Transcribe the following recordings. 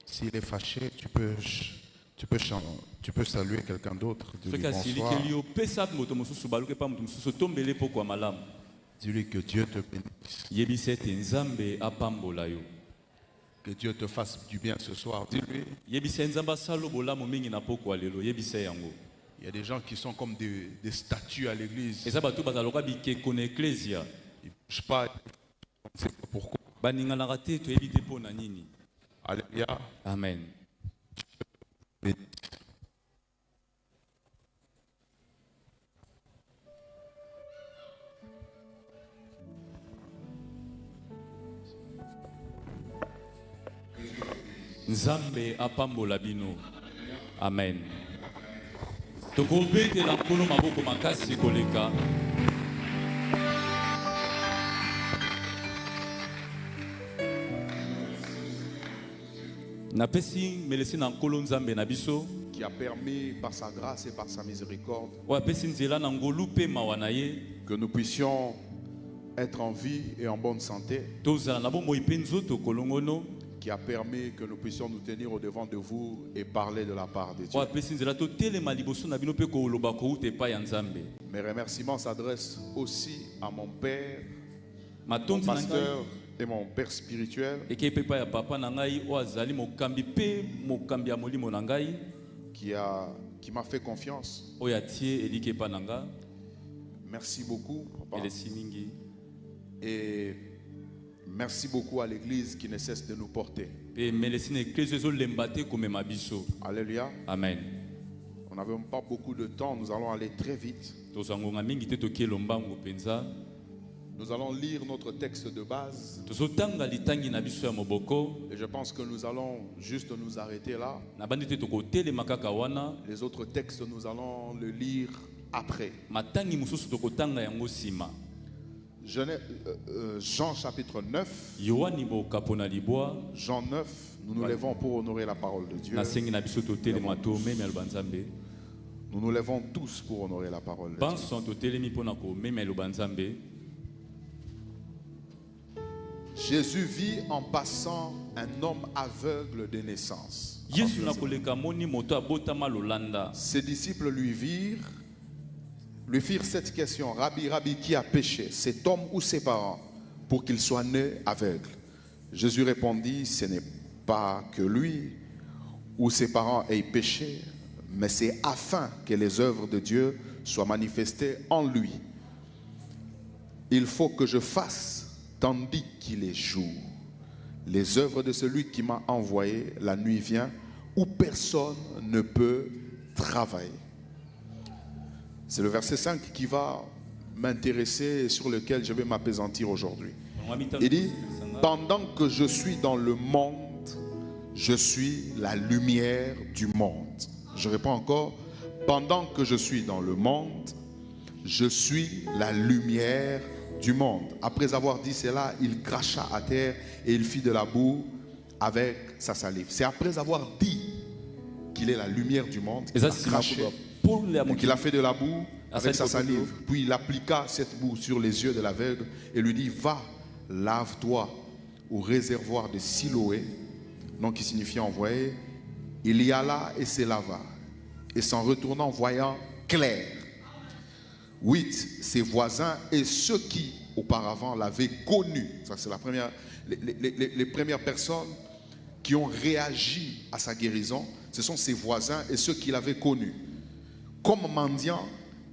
S'il est fâché, tu peux saluer quelqu'un d'autre. Dis-lui bonsoir. Dis-lui que Dieu te bénisse. Que Dieu te fasse du bien ce soir. Dis-lui. Il y a des gens qui sont comme des statues à l'église. Ils ne bougent pas. On ne sait pas pourquoi. Alléluia. Amen. Nzambe apambola bino. Amen. Tokobete la nkolo maboko makasi koleka. Napesi melesi na nkolo nzambe na biso qui a permis par sa grâce et par sa miséricorde que nous puissions être en vie et en bonne santé, qui a permis que nous puissions nous tenir au devant de vous et parler de la part de Dieu. Mes remerciements s'adressent aussi à mon père, mon pasteur et mon père spirituel, qui m'a fait confiance. Merci beaucoup, papa. Et merci beaucoup à l'église qui ne cesse de nous porter. Alléluia. Amen. On n'avait pas beaucoup de temps, nous allons aller très vite. Nous allons lire notre texte de base. Et je pense que nous allons juste nous arrêter là. Les autres textes, nous allons le lire après. Jean chapitre 9. Jean 9, nous nous levons pour honorer la parole de Dieu. Nous nous levons tous pour honorer la parole de Dieu. Jésus vit en passant un homme aveugle de naissance. Ses disciples lui firent cette question: Rabbi, Rabbi, qui a péché, cet homme ou ses parents, pour qu'il soit né aveugle? Jésus répondit: ce n'est pas que lui ou ses parents aient péché, mais c'est afin que les œuvres de Dieu soient manifestées en lui. Il faut que je fasse tandis qu'il est jour les œuvres de celui qui m'a envoyé. La nuit vient où personne ne peut travailler. C'est le verset 5 qui va m'intéresser et sur lequel je vais m'appesantir aujourd'hui. Il dit: pendant que je suis dans le monde, je suis la lumière du monde. Je réponds encore: pendant que je suis dans le monde, je suis la lumière du monde. Après avoir dit cela, il cracha à terre et il fit de la boue avec sa salive. C'est après avoir dit qu'il est la lumière du monde qu'il a craché, qu'il a fait de la boue avec sa salive. Puis il appliqua cette boue sur les yeux de l'aveugle et lui dit: va, lave-toi au réservoir de Siloé, nom qui signifie envoyé. Il y alla et se lava, et s'en retournant voyant clair. 8. Ses voisins et ceux qui auparavant l'avaient connu. Ça, c'est les premières personnes qui ont réagi à sa guérison. Ce sont ses voisins et ceux qui l'avaient connu. Comme mendiant,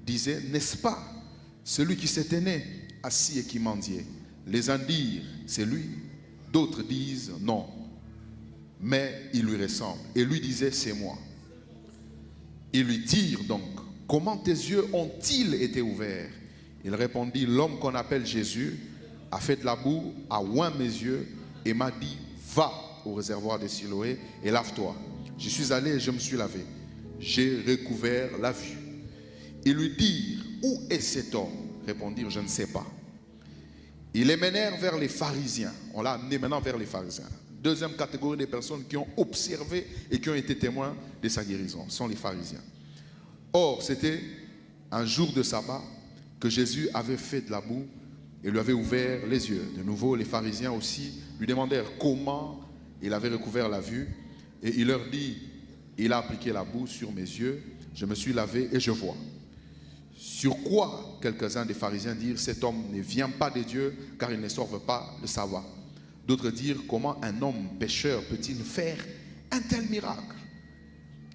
disaient: n'est-ce pas celui qui s'était né assis et qui mendiait? Les uns dirent: c'est lui. D'autres disent: non, mais il lui ressemble. Et lui disait: c'est moi. Ils lui dirent donc: comment tes yeux ont-ils été ouverts? Il répondit: l'homme qu'on appelle Jésus a fait de la boue, a oint mes yeux et m'a dit: va au réservoir de Siloé et lave-toi. Je suis allé et je me suis lavé. J'ai recouvert la vue. Ils lui dirent: où est cet homme? Répondirent: je ne sais pas. Ils les menèrent vers les pharisiens. On l'a amené maintenant vers les pharisiens. Deuxième catégorie de personnes qui ont observé et qui ont été témoins de sa guérison sont les pharisiens. Or, c'était un jour de sabbat que Jésus avait fait de la boue et lui avait ouvert les yeux. De nouveau, les pharisiens aussi lui demandèrent: comment il avait recouvert la vue. Et il leur dit, il a appliqué la boue sur mes yeux, je me suis lavé et je vois. Sur quoi quelques-uns des pharisiens dirent, cet homme ne vient pas de Dieu car il ne sauve pas le sabbat. D'autres dirent, comment un homme pécheur peut-il faire un tel miracle?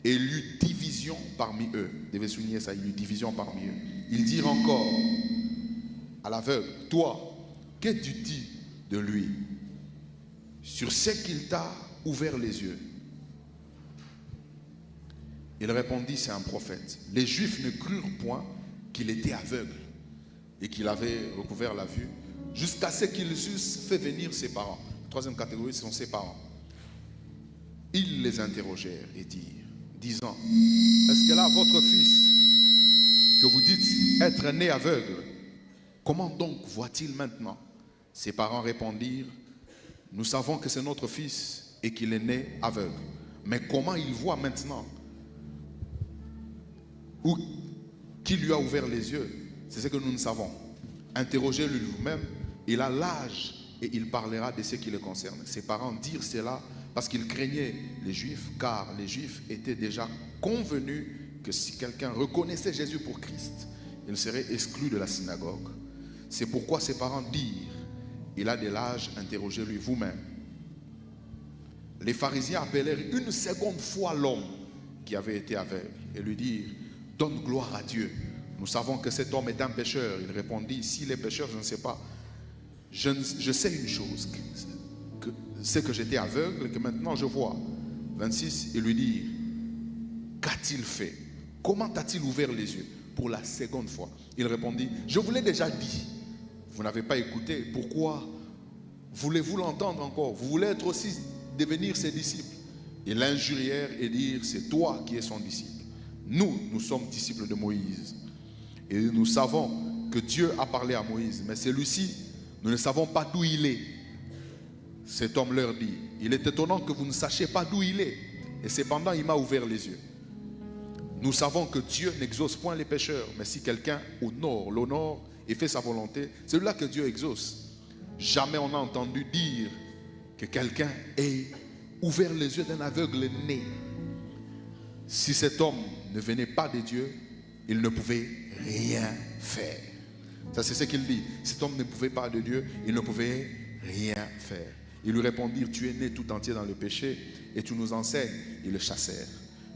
Et il y eut division parmi eux. Vous devez souligner ça, il y eut division parmi eux. Ils dirent encore à l'aveugle, toi, que tu dis de lui sur ce qu'il t'a ouvert les yeux? Il répondit, c'est un prophète. Les Juifs ne crurent point qu'il était aveugle et qu'il avait recouvert la vue, jusqu'à ce qu'ils eussent fait venir ses parents. La troisième catégorie, ce sont ses parents. Ils les interrogèrent et dirent, disant, est-ce que là, votre fils, que vous dites être né aveugle, comment donc voit-il maintenant? Ses parents répondirent, nous savons que c'est notre fils et qu'il est né aveugle. Mais comment il voit maintenant? Ou qui lui a ouvert les yeux? C'est ce que nous ne savons. Interrogez-le vous-même, il a l'âge et il parlera de ce qui le concerne. Ses parents dirent cela parce qu'ils craignaient les Juifs, car les Juifs étaient déjà convenus que si quelqu'un reconnaissait Jésus pour Christ, il serait exclu de la synagogue. C'est pourquoi ses parents dirent, il a de l'âge, interrogez-lui vous-même. Les pharisiens appelèrent une seconde fois l'homme qui avait été aveugle et lui dirent, donne gloire à Dieu. Nous savons que cet homme est un pécheur. Il répondit, s'il est pécheur, je ne sais pas. Je sais une chose, c'est que j'étais aveugle et que maintenant je vois. 26, il lui dit, qu'a-t-il fait? Comment t'a-t-il ouvert les yeux? Pour la seconde fois. Il répondit, je vous l'ai déjà dit. Vous n'avez pas écouté. Pourquoi voulez-vous l'entendre encore? Vous voulez être aussi devenir ses disciples? Ils l'injurièrent et dirent, c'est toi qui es son disciple. Nous sommes disciples de Moïse. Et nous savons que Dieu a parlé à Moïse. Mais celui-ci, nous ne savons pas d'où il est. Cet homme leur dit, il est étonnant que vous ne sachiez pas d'où il est. Et cependant, il m'a ouvert les yeux. Nous savons que Dieu n'exauce point les pécheurs. Mais si quelqu'un l'honore et fait sa volonté, c'est là que Dieu exauce. Jamais on n'a entendu dire que quelqu'un ait ouvert les yeux d'un aveugle né. Si cet homme ne venait pas de Dieu, il ne pouvait rien faire. Ça, c'est ce qu'il dit. Cet homme ne pouvait pas de Dieu, il ne pouvait rien faire. Ils lui répondirent, tu es né tout entier dans le péché et tu nous enseignes. Ils le chassèrent.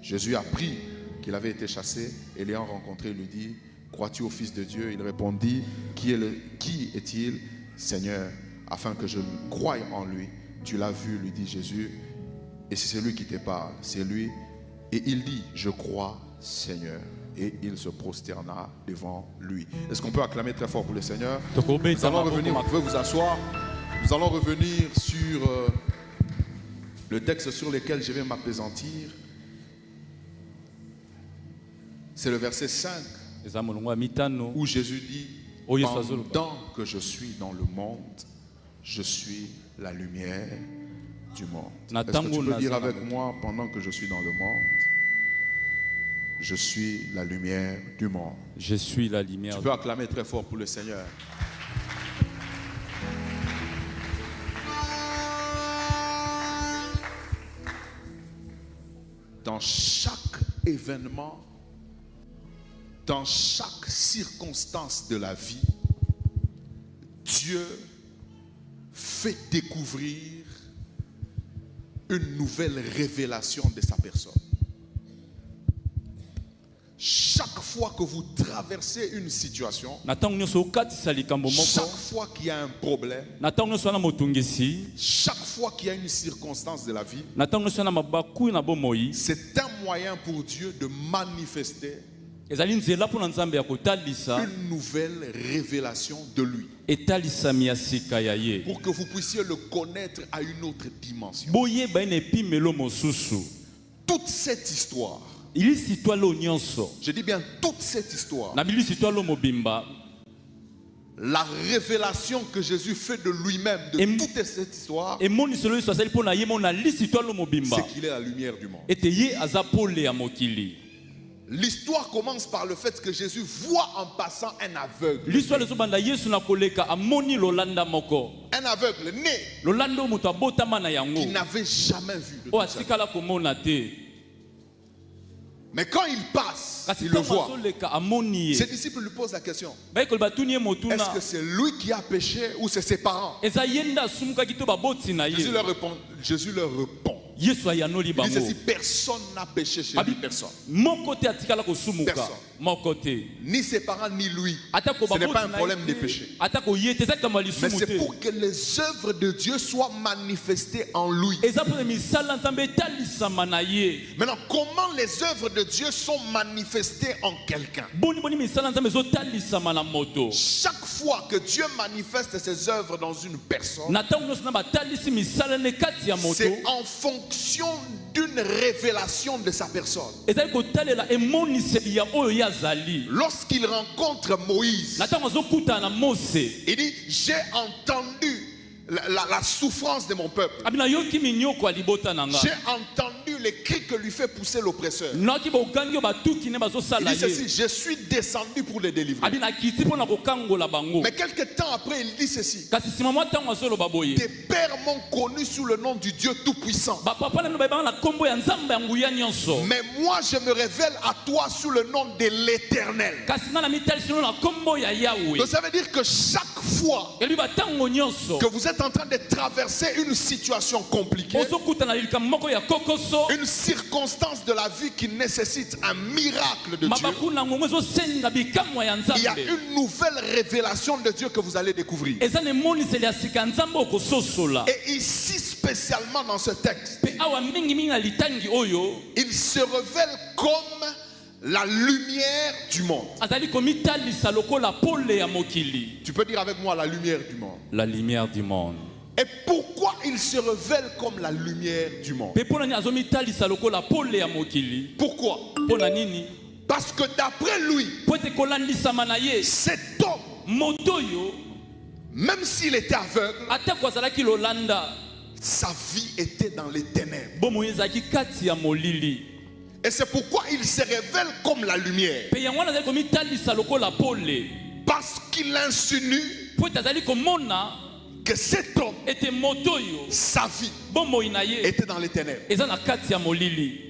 Jésus apprit qu'il avait été chassé et l'ayant rencontré, il lui dit, crois-tu au Fils de Dieu? Il répondit, qui est-il, Seigneur, afin que je croie en lui? Tu l'as vu, lui dit Jésus, et c'est lui qui te parle, c'est lui. Et il dit, je crois, Seigneur. Et il se prosterna devant lui. Est-ce qu'on peut acclamer très fort pour le Seigneur? Nous allons revenir, vous pouvez vous asseoir. Nous allons revenir sur le texte sur lequel je vais m'appesantir. C'est le verset 5 où Jésus dit, pendant que je suis dans le monde, je suis la lumière du monde. Est-ce que tu peux dire avec moi, pendant que je suis dans le monde, je suis la lumière du monde. Je suis la lumière. Tu peux acclamer très fort pour le Seigneur. Dans chaque événement, dans chaque circonstance de la vie, Dieu fait découvrir une nouvelle révélation de sa personne. Chaque fois que vous traversez une situation, chaque fois qu'il y a un problème, chaque fois qu'il y a une circonstance de la vie, c'est un moyen pour Dieu de manifester une nouvelle révélation de lui, pour que vous puissiez le connaître à une autre dimension. Toute cette histoire, je dis bien toute cette histoire, la révélation que Jésus fait de lui-même, de toute cette histoire, c'est qu'il est la lumière du monde. L'histoire commence par le fait que Jésus voit en passant un aveugle. L'histoire de Sobanda Yesu na koleka amoni lolanda moko. Un aveugle né Lolando muto abotama na yango. qui n'avait jamais vu de O toute sa vie. atikala komona te. Mais quand il passe, Kasi il le voit. soleka amoni ye. Ses disciples lui posent la question. Ba ko batuni ye motuna. Est-ce que c'est lui qui a péché ou c'est ses parents? Eza yenda sumuka kito baboti na ye. Jésus leur répond. Yesu ayanoli Il dit bango. ceci, personne n'a péché chez lui, personne. Mon côté atikala ko sumuka. Personne. Mon côté. Ni ses parents ni lui. Atako Ce n'est pas un problème de péché. Atako yete za kama Mais lisumu c'est te. pour que les œuvres de Dieu soient manifestées en lui. Eza pour misala nzambe talisama na ye. Maintenant, comment les œuvres de Dieu sont manifestées en quelqu'un? Boni boni misala nzambe zo talisama na moto. Chaque fois que Dieu manifeste ses œuvres dans une personne, Na tango nyonso na batalisi misala ne kati ya moto. c'est en fonction d'une révélation de sa personne. Ezali kotalela emoniseli ya oyo yazali. Lorsqu'il rencontre Moïse, Na tango azokuta na Mose. il dit, j'ai entendu la souffrance de mon peuple. Abina yoki minyoko alibota nanga. J'ai entendu les cris que lui fait pousser l'oppresseur. Naki bokangi batuki ne bazo Il sala dit ye. ceci, je suis descendu pour les délivrer. Abina kiti pona kokangola bango. Mais quelque temps après, il dit ceci, Kasi sima mwa tango azolo baboye. tes pères m'ont connu sous le nom du Dieu Tout-Puissant. Ba papa na ba na kombo ya nzambe ya nguya nyonso. Mais moi, je me révèle à toi sous le nom de l'Éternel. Kasi na mitali sino na kombo ya Yahweh. Donc ça veut dire que chaque fois Eli ba tango nyonso. que vous êtes en train de traverser une situation compliquée, Ozokuta na likambo moko ya kokoso. une circonstance de la vie qui nécessite un miracle de Dieu, Mabaku na ngongo ezosenga bikamwa ya il y a nzambe. une nouvelle révélation de Dieu que vous allez découvrir. Eza ne moniseli ya sika nzambe okososola. Et ici, spécialement dans ce texte, Pe awa mingi mingi na litangi oyo. il se révèle comme la lumière du monde. Azali komitalisa lokola pole ya mokili. Tu peux dire avec moi la lumière du monde. La lumière du monde. Et pourquoi il se révèle comme la lumière du monde? Pe pona ni azomitalisa lokola pole ya mokili. Pourquoi? Pona nini? Parce que d'après lui, Po ete kolandisama na ye. cet homme, Moto yo même s'il était aveugle, atako azalaki lolanda. sa vie était dans les ténèbres. Bomo ezaki kati ya molili. Et c'est pourquoi il se révèle comme la lumière. Pe yango azali komitalisa lokola pole. Parce qu'il insinue Po ete azali komona que cet homme, ete moto yo sa vie, bomoi na ye était dans les ténèbres, eza na kati ya molili.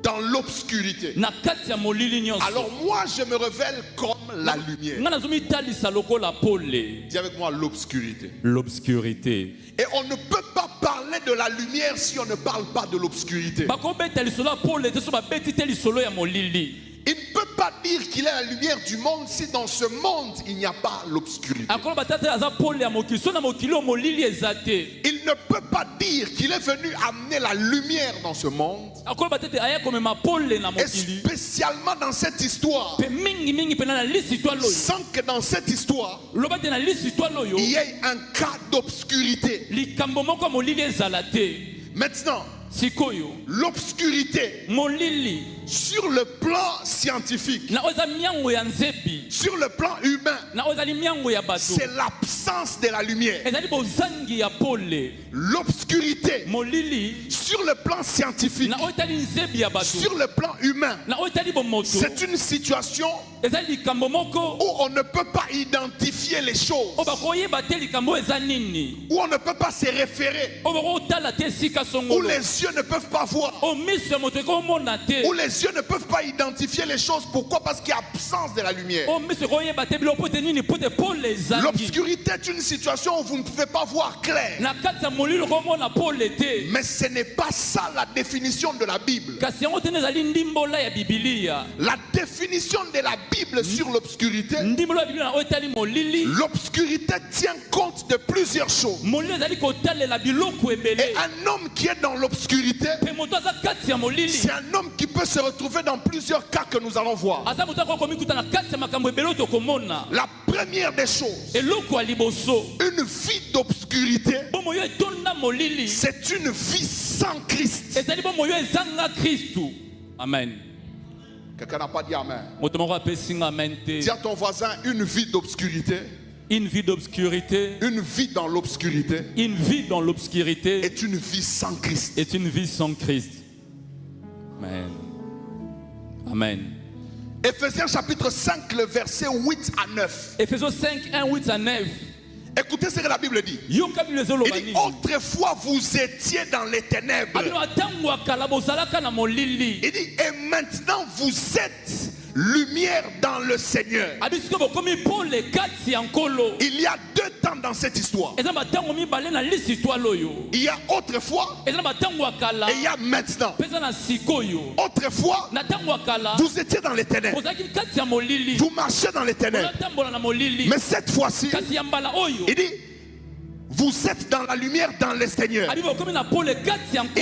dans l'obscurité. Na kati ya molili nyonso. Alors moi, je me révèle comme la lumière. Nga nazomitalisa lokola pole. Dis avec moi l'obscurité. L'obscurité. Et on ne peut pas parler de la lumière si on ne parle pas de l'obscurité. Bakobeta lisolo ya pole te so babeti te lisolo ya molili. Il ne peut pas dire qu'il est la lumière du monde si dans ce monde il n'y a pas l'obscurité. Akolo batata aza pole ya mokili so na mokili o molili eza te. Il ne peut pas dire qu'il est venu amener la lumière dans ce monde. Akolo batata aya komema pole na Et mokili. spécialement dans cette histoire, Pe mingi mingi pena na lisi to loyo. sans que dans cette histoire, Loba te na lisi to loyo. il y ait un cas d'obscurité. Likambo moko molili ezala te. Maintenant, Sikoyo l'obscurité molili sur le plan scientifique, na oza miango ya nzebi. sur le plan humain, Na ozali miango ya bato. c'est l'absence de la lumière. Ezali bozangi ya pole. L'obscurité Molili sur le plan scientifique, na otali nzebi ya bato. sur le plan humain, Na otali bomoto. c'est une situation Ezali likambo moko où on ne peut pas identifier les choses, o bakoyeba te likambo eza nini. où on ne peut pas se référer, O bakotala te esika où songolo. les yeux ne peuvent pas voir, O miso ya moto ekomona te. où les yeux ne peuvent pas identifier les choses. Pourquoi? Parce qu'il y a absence de la lumière. O miso ekoyeba te biloko te nini po te pole ezangi. L'obscurité est une situation où vous ne pouvez pas voir clair. Na kati ya molili okomona pole te. Mais ce n'est pas ça la définition de la Bible. Kasi yango te ezali ndimbola ya Bibilia. La définition de la Bible sur l'obscurité, Ndimbola ya Bibilia na oyo etali molili. l'obscurité tient compte de plusieurs choses. Molili ezali kotalela biloko Et ebele. un homme qui est dans l'obscurité, Pe moto aza kati ya molili. c'est un homme qui peut se retrouver dans plusieurs cas que nous allons voir. Aza moto akokomikuta na kati ya makambo ebele oyo tokomona. La première des choses, Eloko ya liboso. une vie d'obscurité, Bomo yo etonda molili. c'est une vie sans Christ. Ezali bomo yo ezanga Kristu. Amen. Quelqu'un n'a pas dit Amen. Moto moko apesinga amen te. Dis à ton voisin, une vie d'obscurité, Une vie d'obscurité, une vie dans l'obscurité une vie dans l'obscurité est une vie sans Christ. est une vie sans Christ. Amen. Amen. Ephésiens chapitre 5, le verset 8 à 9. Ephésiens 5, 1, 8 à 9. Écoutez ce que la Bible dit. Il Yoka Bible dit, autrefois vous étiez dans les ténèbres. Il dit, et maintenant vous êtes lumière dans le Seigneur. Il y a deux temps dans cette histoire. Il y a autrefois et il y a maintenant. Autrefois, vous étiez dans les ténèbres. Vous marchez dans les ténèbres. Mais cette fois-ci, il dit, vous êtes dans la lumière dans le Seigneur. Il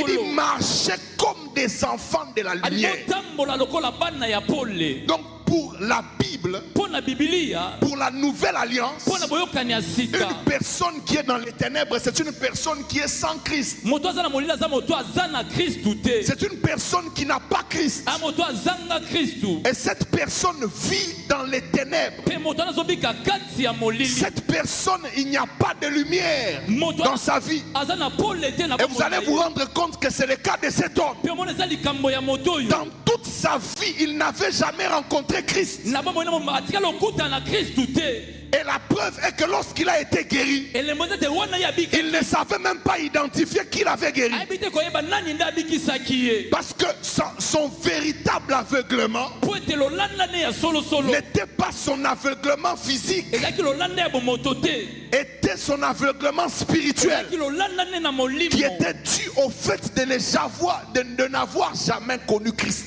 dit, marchez comme des enfants de la lumière. Donc pour la Bible, pour la nouvelle alliance, une personne qui est dans les ténèbres, c'est une personne qui est sans Christ. C'est une personne qui n'a pas Christ. Et cette personne vit dans les ténèbres. Cette personne, il n'y a pas de lumière dans sa vie. Et vous allez vous rendre compte que c'est le cas de cet homme. Dans toute sa vie, il n'avait jamais rencontré Christ. Et la preuve est que lorsqu'il a été guéri, il ne savait même pas identifier qui l'avait guéri. Parce que son véritable aveuglement n'était pas son aveuglement physique, était son aveuglement spirituel, qui était dû au fait de n'avoir jamais connu Christ.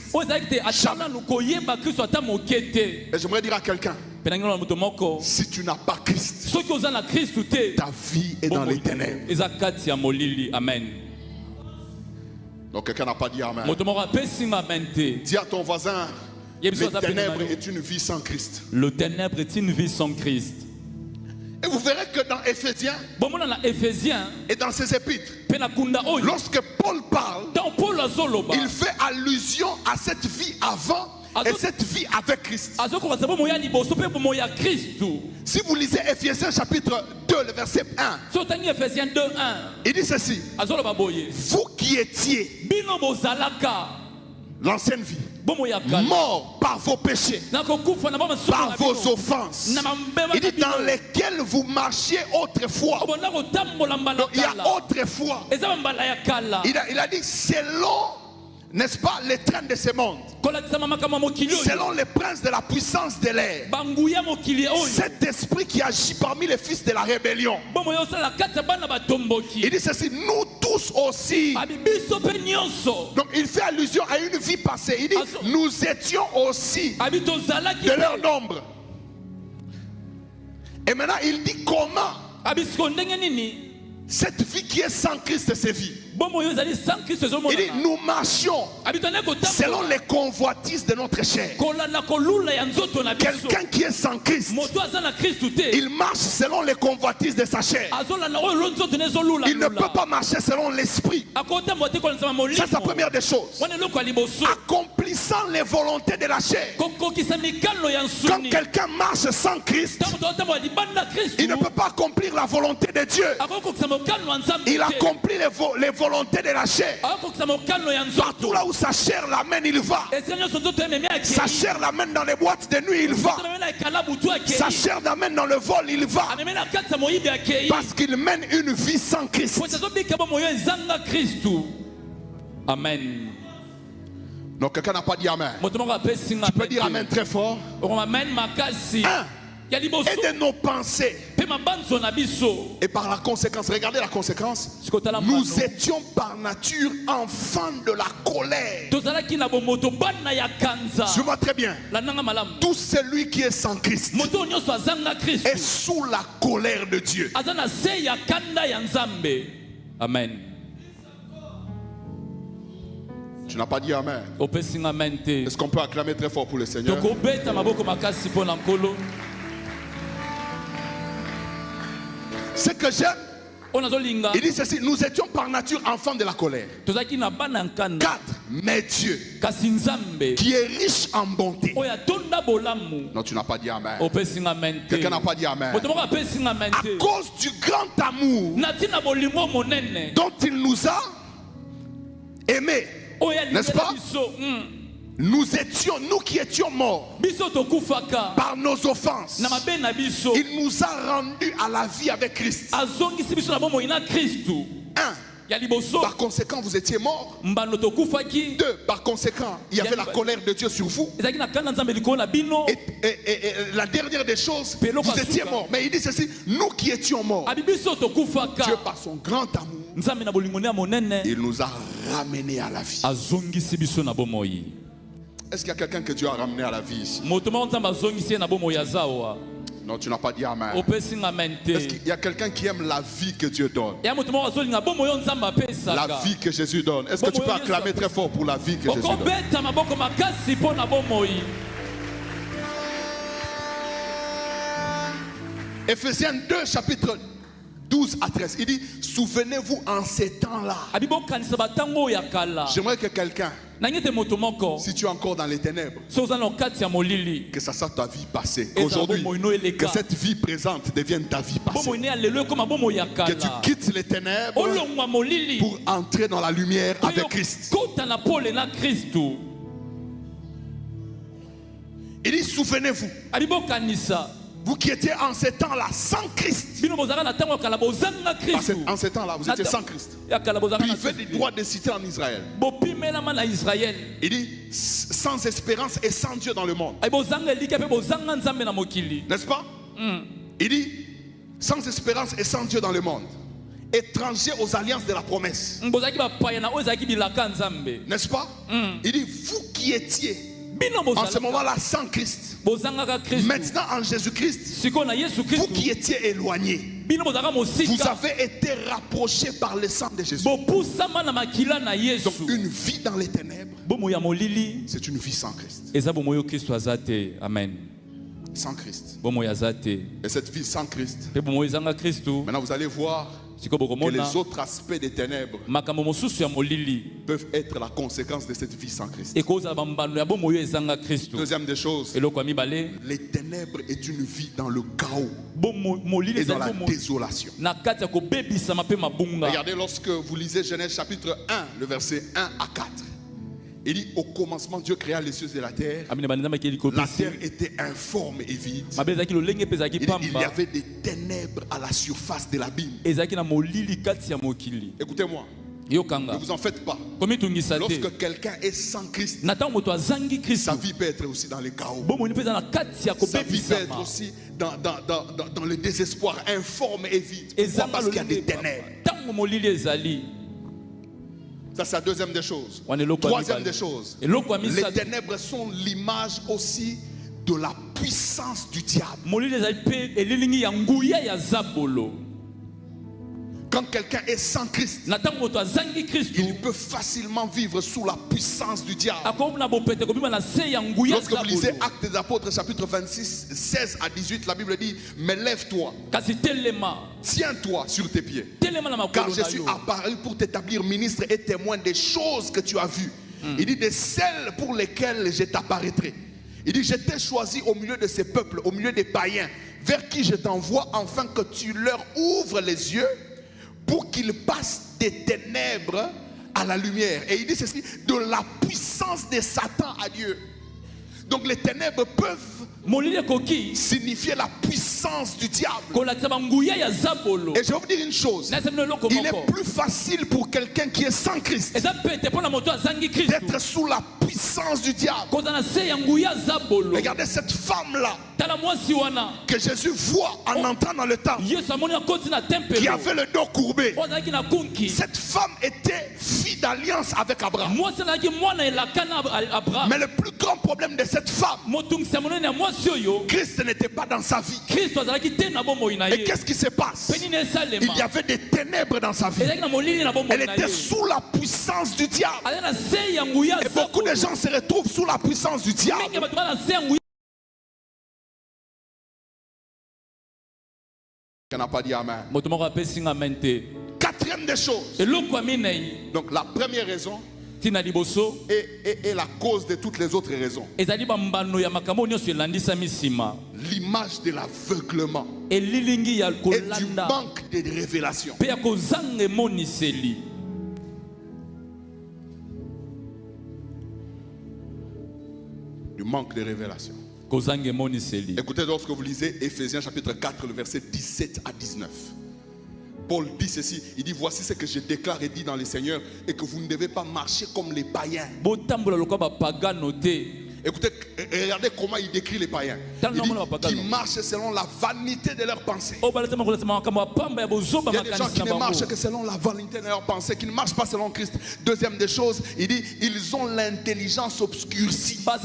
Et j'aimerais dire à quelqu'un, si tu n'as pas Christ, ta vie est dans les ténèbres. Amen. Donc quelqu'un n'a pas dit amen. Dis à ton voisin, les ténèbres est une vie sans Christ. Le ténèbre est une vie sans Christ. Et vous verrez que dans Éphésiens et dans ses épîtres, lorsque Paul parle, il fait allusion à cette vie avant et cette vie avec Christ. Si vous lisez Ephésiens chapitre 2, le verset 1, il dit ceci: vous qui étiez l'ancienne vie, mort par vos péchés, par vos offenses, il dit dans lesquels vous marchiez autrefois. Donc, il y a autrefois. Il a dit selon, n'est-ce pas, les trains de ce monde, selon les princes de la puissance de l'air, cet esprit qui agit parmi les fils de la rébellion. Il dit ceci: nous tous aussi. Donc il fait allusion à une vie passée. Il dit nous étions aussi de leur nombre. Et maintenant il dit comment cette vie qui est sans Christ se vit. Il dit nous marchions selon les convoitises de notre chair. Quelqu'un qui est sans Christ, il marche selon les convoitises de sa chair. Il ne peut pas marcher selon l'esprit. Ça c'est la première des choses. Accomplissant les volontés de la chair. Quand quelqu'un marche sans Christ, il ne peut pas accomplir la volonté de Dieu. Il accomplit les volontés de la chair. Partout là où sa chair l'amène, il va. Sa chair l'amène dans les boîtes de nuit, il va. Sa chair l'amène dans le vol, il va. Parce qu'il mène une vie sans Christ. Amen. Donc quelqu'un n'a pas dit amen. Tu peux dire amen très fort. Et de nos pensées. Et par la conséquence, regardez la conséquence. Nous étions par nature enfants de la colère. Je vois très bien. Tout celui qui est sans Christ est sous la colère de Dieu. Amen. Tu n'as pas dit amen. Est-ce qu'on peut acclamer très fort pour le Seigneur? Ce que j'aime, il dit ceci: nous étions par nature enfants de la colère. 4. Mais Dieu, qui est riche en bonté. Non, tu n'as pas dit amen. Quelqu'un n'a pas dit amen. À cause du grand amour dont il nous a aimés, n'est-ce pas? nous qui étions morts biso tokufaka par nos offenses, na mabe na biso il nous a rendus à la vie avec Christ. azongisi biso na bomoi na Kristu. 1. Ya liboso Par conséquent, vous étiez morts. mbano tokufaki. 2. Par conséquent, il y avait la colère de Dieu sur vous. ezalaki na kanda nzambe likolo na bino. Et la dernière des choses, vous étiez morts. Mais il dit ceci, nous qui étions morts, abi biso tokufaka. Dieu par son grand amour, nzambe na bolingo ne ya monene il nous a ramenés à la vie. azongisi biso na bomoi. Est-ce qu'il y a quelqu'un que Dieu a ramené à la vie ici? moto moko nzambe azongisi ye na bomoi azawa. Non, tu n'as pas dit amen. opesi nga amen te. Est-ce qu'il y a quelqu'un qui aime la vie que Dieu donne? ya moto moko azolinga bomoi oyo nzambe apesaka. La vie que Jésus donne. Est-ce que tu peux acclamer très fort pour la vie que Jésus donne? okobeta maboko makasi mpo na bomoi. Éphésiens 2, chapitre 12 à 13. Il dit, souvenez-vous en ces temps-là. abi bokanisa batango oyo ya kala. J'aimerais que quelqu'un, nangi te moto moko si tu es encore dans les ténèbres, so oza na kati ya molili que ça soit ta vie passée. ezala Aujourd'hui, bomoi no que eleka. cette vie présente devienne ta vie passée. bomoi ne ya lelo ekoma bomoi ya Que tu kala. quittes les ténèbres olongwa molili pour entrer dans la lumière avec Christ. kota na pole na Kristu. Il dit, souvenez-vous, abi bokanisa vous qui étiez en ces temps-là sans Christ. bino bozalaka na ntango ya kala bozanga Kristu. En ces temps-là, vous étiez sans Christ. ya kala bozalaka na Privé du Kristu. droit de citer en Israël. bopimelama na Israël. Il dit, sans espérance et sans Dieu dans le monde. abi bozanga elika mpe bozanga nzambe na mokili. N'est-ce pas? Il dit, sans espérance et sans Dieu dans le monde. Étrangers aux alliances de la promesse. bozalaki bapaya na oyo ezalaki bilaka nzambe. N'est-ce pas? Il dit, vous qui étiez bino en ce bozalaka moment-là sans Christ. bozangaka Kristu. Maintenant en Jésus-Christ, sikoyo na Yesu vous Kristu qui étiez éloignés, bino bozalaka vous mosika avez été rapprochés par le sang de Jésus. bopusama na makila na Donc Yesu. une vie dans les ténèbres, bomoi ya molili c'est une vie sans Christ. eza bomoi oyo Kristu aza te. Amen. Sans Christ. bomoi aza te. Et cette vie sans Christ, mpe bomoi ezanga Kristu. maintenant vous allez voir sikoyo que bokomona les autres aspects des ténèbres makambo mosusu ya molili peuvent être la conséquence de cette vie sans Christ. ekozala bambano ya bomoi oyo ezanga Kristu. Deuxième des choses, eloko ya mibale les ténèbres est une vie dans le chaos molili et dans la ezali bomoi désolation. na kati ya kobebisama mpe mabunga. Regardez lorsque vous lisez Genèse chapitre 1, le verset 1 à 4. Il dit, au commencement, Dieu créa les cieux et la terre. amina banzambe ke La likopesi terre était informe et vide. mabe ezalaki lolenge mpe ezalaki Il dit, il y pamba. avait des ténèbres à la surface de l'abîme. ezalaki na molili kati ya mokili. Écoutez-moi, yokanga ne vous en faites pas. komitungisa te. Lorsque quelqu'un est sans Christ, na ntango moto azangi Kristu sa vie peut être aussi dans les chaos. bomoi mpe eza na kati ya Sa vie peut être kobebisama. aussi dans le désespoir, informe et vide. Pourquoi? ezanga Parce qu'il y a des lolenge ténèbres. ntango molili ezali. Ça, c'est la deuxième des choses. wana eloko ya Troisième mibale. des choses, eloko ya les misato ténèbres sont l'image aussi de la puissance du diable. molili ezali mpe elilingi ya nguya ya zabolo. Quand quelqu'un est sans Christ, na ntango moto azangi Kristu il peut facilement vivre sous la puissance du diable. akomona bopete kobima na se ya nguya ya Lorsque vous lisez zabolo. Actes des Apôtres chapitre 26, 16 à 18, la Bible dit, mais lève-toi, kasi telema tiens-toi sur tes pieds. telema na Car makolo je na suis yo. apparu pour t'établir ministre et témoin des choses que tu as vues. Il dit, de celles pour lesquelles je t'apparaîtrai. Il dit, je t'ai choisi au milieu de ces peuples, au milieu des païens, vers qui je t'envoie, afin que tu leur ouvres les yeux, pour qu'ils passent des ténèbres à la lumière. Et il dit ceci, de la puissance de Satan à Dieu. Donc les ténèbres peuvent molili ekoki signifier la puissance du diable. kolakisa banguya ya zabolo. Et je vais vous dire une chose, na sema eloko il est moko plus facile pour quelqu'un qui est sans Christ eza pete mpo na moto azangi Kristu d'être sous la puissance du diable. koza na se ya nguya ya zabolo. Regardez cette femme-là tala mwasi wana que Jésus voit en entrant dans le temple, yesu amoni akoti na qui tempelo avait le dos courbé. oyo azalaki na kunki. Cette femme était fille d'alliance avec Abraham. mwasi azalaki mwana elaka na abraham. Mais le plus grand problème de cette femme, motungisa monene ya mwasi oyo Christ n'était pas dans sa vie. Kristu azalaki te na bomoi na Et ye. qu'est-ce qui se passe? mpe nini esalema Il y avait des ténèbres dans sa vie. ezalaki na molili na bomoi Elle na était ye. sous la puissance du diable. azali na se ya nguya Et beaucoup de gens se retrouvent sous la puissance du mingi diable. bato bana se ya nguya. On n'a pas dit amen. moto moko apesi nga amen te. Quatrième des choses. eloko ya minei Donc la première raison ntina liboso est la cause de toutes les autres raisons. ezali bambano ya makambo nyonso elandisami nsima. L'image de l'aveuglement elilingi ya et du kolanda manque de révélation. mpe ya kozanga emoniseli. du manque de révélation. kozanga emoniseli. Écoutez lorsque vous lisez Éphésiens chapitre 4, le verset 17 à 19. Paul dit ceci, il dit voici ce que je déclare et dis dans le Seigneur et que vous ne devez pas marcher comme les païens. Botambola lokola ba pagano te. Écoutez, regardez comment il décrit les païens. Il dit qu'ils marchent selon la vanité de leurs pensées. Il y a des gens qui ne marchent que selon la vanité de leurs pensées, qui ne marchent pas selon Christ. Deuxième des choses, il dit ils ont l'intelligence obscurcie. Donc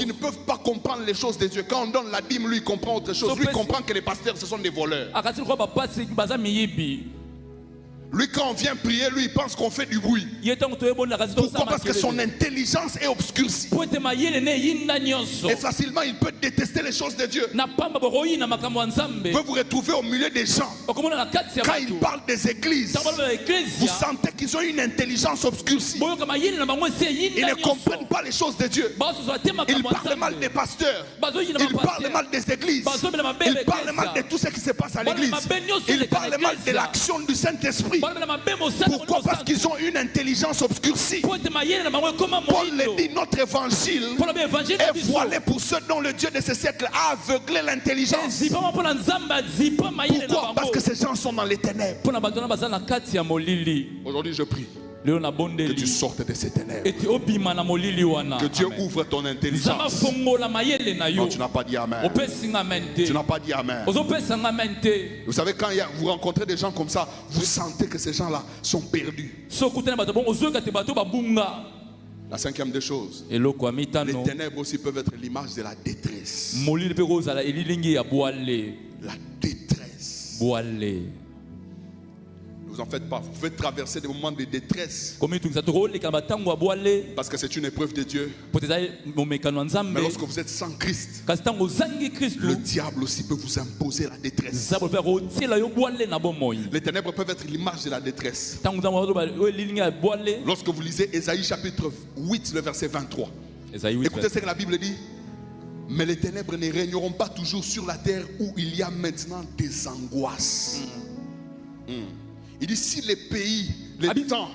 ils ne peuvent pas comprendre les choses de Dieu. Quand on donne la dîme, lui il comprend autre chose. Lui il comprend que les pasteurs ce sont des voleurs. Lui, quand on vient prier, lui, il pense qu'on fait du bruit. Pourquoi? Parce que son intelligence est obscurcie. Et facilement, il peut détester les choses de Dieu. Vous pouvez vous retrouver au milieu des gens. Quand ils parlent des églises, vous sentez qu'ils ont une intelligence obscurcie. Ils ne comprennent pas les choses de Dieu. Ils parlent mal des pasteurs. Ils parlent mal des églises. Ils parlent mal de tout ce qui se passe à l'église. Ils parlent mal de l'action du Saint-Esprit. Pourquoi? Parce qu'ils ont une intelligence obscurcie. Paul le dit, notre évangile est voilé pour ceux dont le Dieu de ce siècle a aveuglé l'intelligence. Pourquoi? Parce que ces gens sont dans les ténèbres. Aujourd'hui je prie que tu sortes de ces ténèbres. Que Dieu ouvre ton intelligence. Non, tu n'as pas dit amen. Tu n'as pas dit amen. Vous savez, quand vous rencontrez des gens comme ça, vous sentez que ces gens-là sont perdus. La cinquième des choses, les ténèbres aussi peuvent être l'image de la détresse. La détresse. Ne vous en faites pas, vous pouvez traverser des moments de détresse parce que c'est une épreuve de Dieu. Mais lorsque vous êtes sans Christ, le diable aussi peut vous imposer la détresse. Les ténèbres peuvent être l'image de la détresse. Lorsque vous lisez Ésaïe chapitre 8, le verset 23, écoutez ce que la Bible dit. Mais les ténèbres ne régneront pas toujours sur la terre où il y a maintenant des angoisses. Il dit si les pays, les temps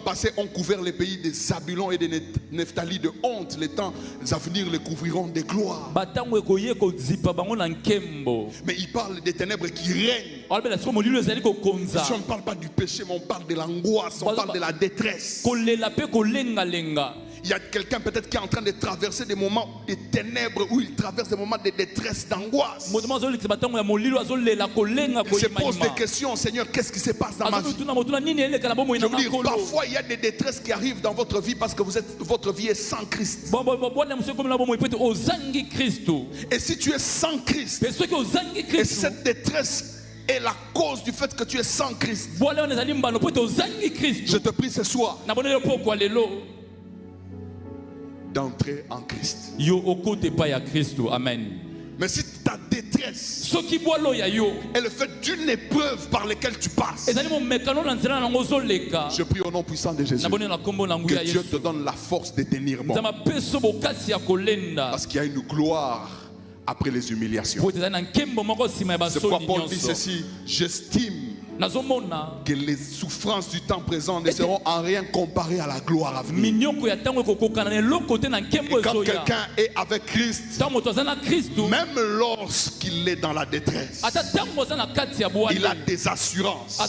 passés ont couvert les pays des Zabulon et des Nephtali de honte, les temps à venir les couvriront de gloire. Mais il parle des ténèbres qui règnent. Si on ne parle pas du péché, mais on parle de l'angoisse, on parle de la détresse. Il y a quelqu'un peut-être qui est en train de traverser des moments de ténèbres, où il traverse des moments de détresse, d'angoisse. Il se pose des questions, Seigneur, qu'est-ce qui se passe dans ma vie? Je veux dire, parfois il y a des détresses qui arrivent dans votre vie parce que votre vie est sans Christ. Et si tu es sans Christ, et si cette détresse est la cause du fait que tu es sans Christ, je te prie ce soir d'entrer en Christ. Amen. Mais si ta détresse est le fait d'une épreuve par laquelle tu passes, je prie au nom puissant de Jésus que Dieu te donne la force de tenir bon. Parce qu'il y a une gloire après les humiliations. C'est pourquoi Paul dit ceci: j'estime que les souffrances du temps présent ne seront en rien comparées à la gloire à venir. Et quand quelqu'un est avec Christ, même lorsqu'il est dans la détresse, il a des assurances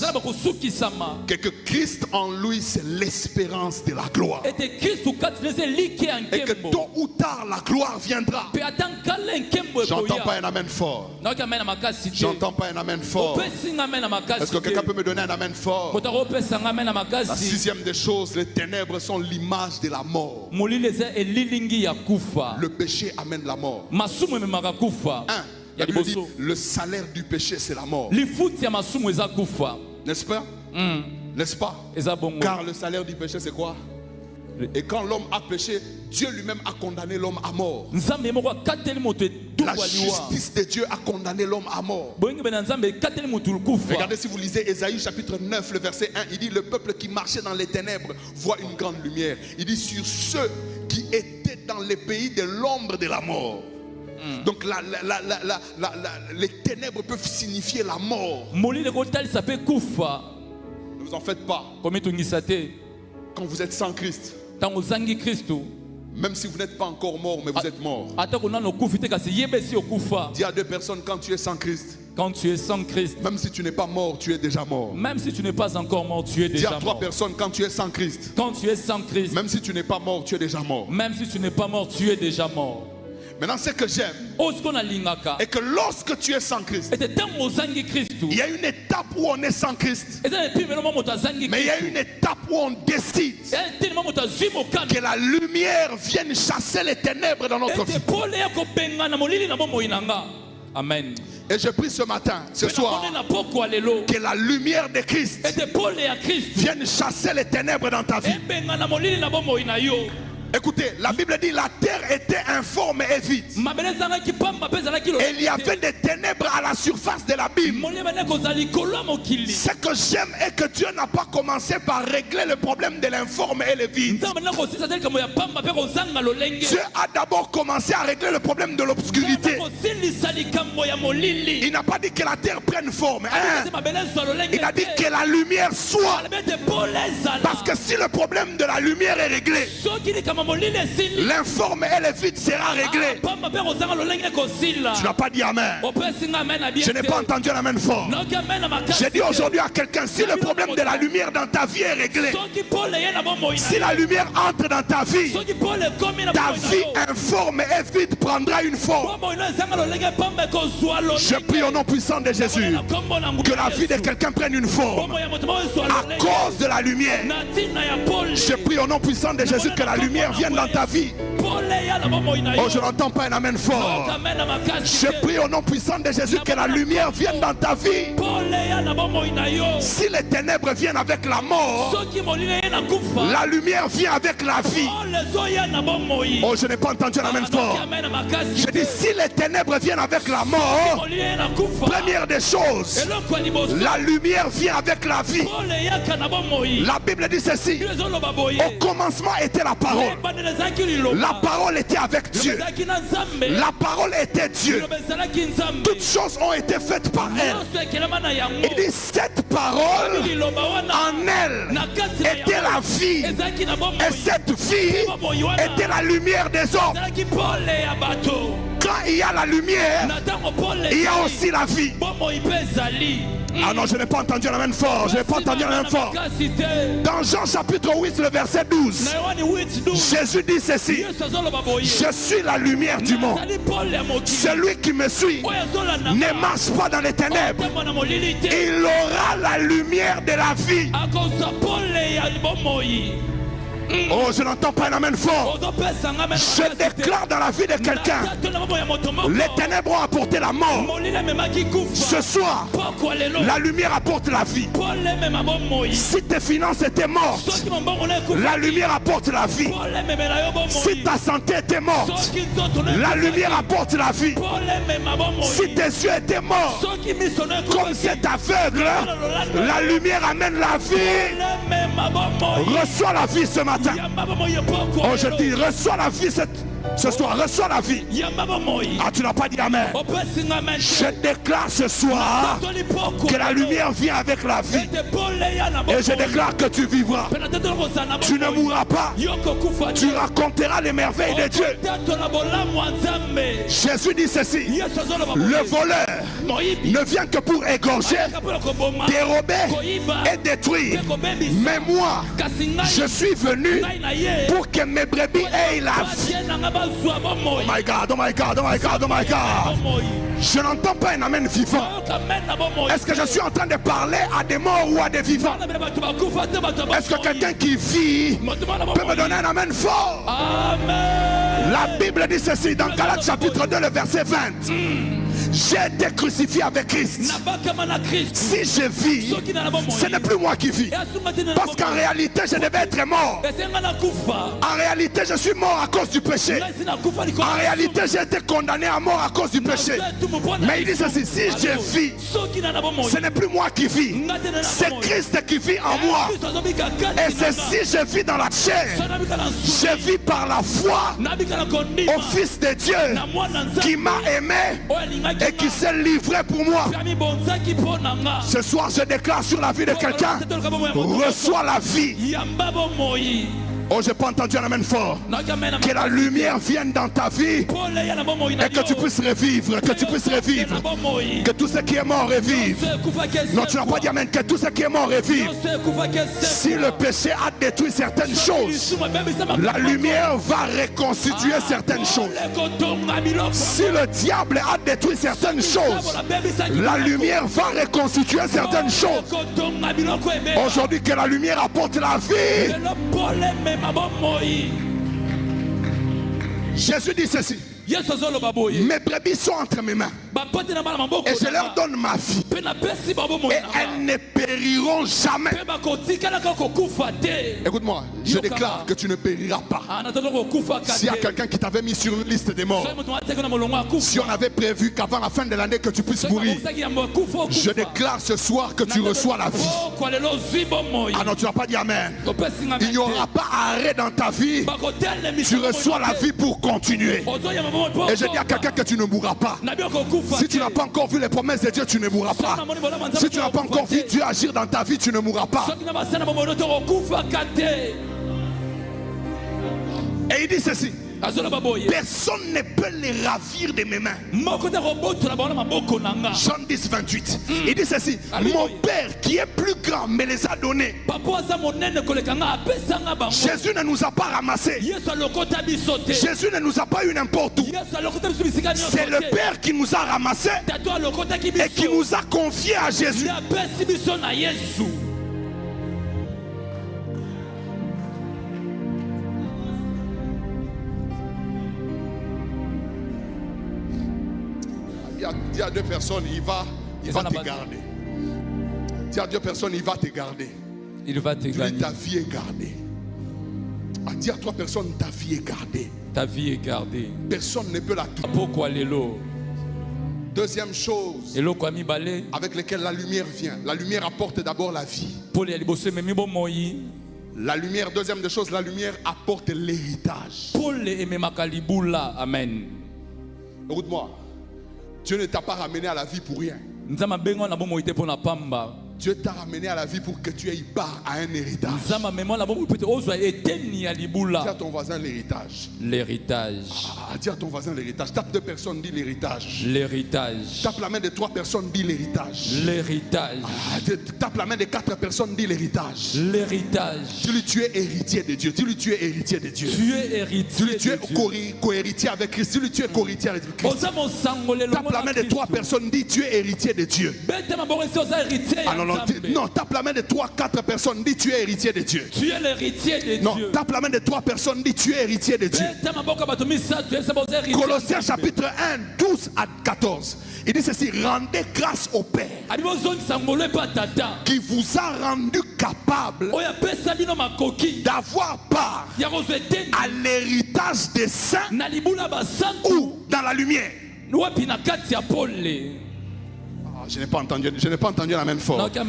que Christ en lui c'est l'espérance de la gloire, et que tôt ou tard la gloire viendra. J'entends pas un amen fort. J'entends pas un amen fort. Est-ce que quelqu'un peut me donner un amen fort? La sixième des choses, les ténèbres sont l'image de la mort. Le péché amène la mort. La Bible dit, le salaire du péché c'est la mort. N'est-ce pas? N'est-ce pas? Car le salaire du péché c'est quoi? Et quand l'homme a péché, Dieu lui-même a condamné l'homme à mort. La justice de Dieu a condamné l'homme à mort. Regardez, si vous lisez Ésaïe chapitre 9, le verset 1, il dit: le peuple qui marchait dans les ténèbres voit une grande lumière. Il dit: sur ceux qui étaient dans les pays de l'ombre de la mort. Donc les ténèbres peuvent signifier la mort. Ne vous en faites pas. Quand vous êtes sans Christ, Même si vous n'êtes pas encore mort, mais vous êtes mort. Dis à deux personnes, quand tu es sans Christ. Quand tu es sans Christ. Même si tu n'es pas mort, tu es déjà mort. Même si tu n'es pas encore mort, tu es déjà mort. Dis à trois personnes, quand tu es sans Christ. Quand tu es sans Christ. Même si tu n'es pas mort, tu es déjà mort. Même si tu n'es pas mort, tu es déjà mort. Maintenant, ce que j'aime, et que lorsque tu es sans Christ, il y a une étape où on est sans Christ, mais il y a une étape où on décide que la lumière vienne chasser les ténèbres dans notre vie. Amen. Et je prie ce matin, ce soir, que la lumière de Christ vienne chasser les ténèbres dans ta vie. Écoutez, la Bible dit la terre était informe et vide. Et il y avait des ténèbres à la surface de l'abîme. Ce que j'aime est que Dieu n'a pas commencé par régler le problème de l'informe et le vide. Dieu a d'abord commencé à régler le problème de l'obscurité. Il n'a pas dit que la terre prenne forme. Il a dit que la lumière soit. Parce que si le problème de la lumière est réglé, l'informe et le vide sera réglé. Tu n'as pas dit amen. Je n'ai pas entendu un amen fort. J'ai dit aujourd'hui à quelqu'un, si le problème de la lumière dans ta vie est réglé, si la lumière entre dans ta vie informe et vide prendra une forme. Je prie au nom puissant de Jésus que la vie de quelqu'un prenne une forme à cause de la lumière. Je prie au nom puissant de Jésus que la lumière vienne dans ta vie. Oh, je n'entends pas un amen fort. Je prie au nom puissant de Jésus que la lumière vienne dans ta vie. Si les ténèbres viennent avec la mort, la lumière vient avec la vie. Oh, je n'ai pas entendu un amen fort. Je dis, si les ténèbres viennent avec la mort, première des choses, la lumière vient avec la vie. La Bible dit ceci: au commencement était la parole. La parole était avec Dieu. La parole était Dieu. Toutes choses ont été faites par elle. Il dit, cette parole, en elle, était la vie. Et cette vie était la lumière des hommes. Quand il y a la lumière, il y a aussi la vie. Ah non, je n'ai pas entendu la même fort. Je n'ai pas entendu la même fort. Dans Jean chapitre 8, le verset 12, Jésus dit ceci: je suis la lumière du monde. Celui qui me suit ne marche pas dans les ténèbres. Il aura la lumière de la vie. Oh, je n'entends pas un amen fort. Je déclare dans la vie de quelqu'un, les ténèbres ont apporté la mort. Ce soir, la lumière apporte la vie. Si tes finances étaient mortes, la lumière apporte la vie. Si ta santé était morte, la lumière apporte la vie. Si tes yeux étaient morts, comme c'est aveugle, la lumière amène la vie. Reçois la vie ce matin. Oh, je dis, reçois la vie ce soir, reçois la vie. Ah, tu n'as pas dit amen. Je déclare ce soir que la lumière vient avec la vie. Et je déclare que tu vivras. Tu ne mourras pas. Tu raconteras les merveilles de Dieu. Jésus dit ceci: le voleur ne vient que pour égorger, dérober et détruire. Mais moi, je suis venu pour que mes brebis aient la vie. Oh my God, oh my God, oh my God, oh my God. Je n'entends pas un amen vivant. Est-ce que je suis en train de parler à des morts ou à des vivants? Est-ce que quelqu'un qui vit peut me donner un amen fort? Amen. La Bible dit ceci dans Galates chapitre 2, le verset 20. J'ai été crucifié avec Christ. Si je vis, ce n'est plus moi qui vis. Parce qu'en réalité, je devais être mort. En réalité, je suis mort à cause du péché. En réalité, j'ai été condamné à mort à cause du péché. Mais il dit ceci: si je vis, ce n'est plus moi qui vis. C'est Christ qui vit en moi. Et c'est si je vis dans la chair, je vis par la foi au Fils de Dieu qui m'a aimé et qui s'est livré pour moi. Ce soir, je déclare sur la vie de quelqu'un: reçois la vie. Oh, j'ai pas entendu un amen fort. Que la lumière vienne dans ta vie et que tu puisses revivre, que tu puisses revivre. Que tout ce qui est mort revive. Non, tu n'as pas dit amen. Que tout ce qui est mort revive. Si le péché a détruit certaines choses, la lumière va reconstituer certaines choses. Si le diable a détruit certaines choses, la lumière va reconstituer certaines choses. Aujourd'hui, que la lumière apporte la vie. Jésus dit ceci: mes brebis sont entre mes mains et je leur donne ma vie et elles ne périront jamais. Écoute-moi, je déclare que tu ne périras pas. S'il y a quelqu'un qui t'avait mis sur une liste des morts, si on avait prévu qu'avant la fin de l'année que tu puisses mourir, je déclare ce soir que tu reçois la vie. Ah non, tu n'as pas dit amen. Il n'y aura pas arrêt dans ta vie. Tu reçois la vie pour continuer. Et je dis à quelqu'un que tu ne mourras pas. Si tu n'as pas encore vu les promesses de Dieu, tu ne mourras pas. Si tu n'as pas encore vu Dieu agir dans ta vie, tu ne mourras pas. Et il dit ceci: personne ne peut les ravir de mes mains. Jean 10, 28. Il dit ceci: mon Père qui est plus grand me les a donnés. Jésus ne nous a pas ramassés. Jésus ne nous a pas eu n'importe où. C'est le Père qui nous a ramassés et qui nous a confiés à Jésus. Dis à deux personnes, il va te garder. Dis à deux personnes, il va te garder. Il va te garder. Ta vie est gardée. Dis à trois personnes, ta vie est gardée. Ta vie est gardée. Personne ne peut la toucher. Pourquoi l'élo? Deuxième chose avec laquelle la lumière vient. La lumière apporte d'abord la vie. La lumière, deuxième des choses, la lumière apporte l'héritage. Amen. Écoute-moi. Dieu ne t'a pas ramené à la vie pour rien. Dieu t'a ramené à la vie pour que tu aies part à un héritage. Dis à ton voisin l'héritage. L'héritage. Dis à ton voisin l'héritage. Tape deux personnes, dis l'héritage. L'héritage. Tape la main de trois personnes, dis l'héritage. L'héritage. Tape la main de quatre personnes, dis l'héritage. L'héritage. Dis-lui tu es héritier de Dieu. Dis-lui tu es héritier de Dieu. Tu es héritier. Dis-lui tu es co-héritier avec Christ. Dis-lui tu es co-héritier avec Christ. Tape la main de trois personnes, dis tu es héritier de Dieu. Ah non, non, tape la main de 3-4 personnes, dis tu es héritier de Dieu. Tu es l'héritier de Dieu. Non, tape la main de 3 personnes, dis tu es héritier de Dieu. Colossiens chapitre 1, 12 à 14. Il dit ceci: rendez grâce au Père qui vous a rendu capable d'avoir part à l'héritage des saints ou dans la lumière. Je n'ai pas entendu la même forme. Dis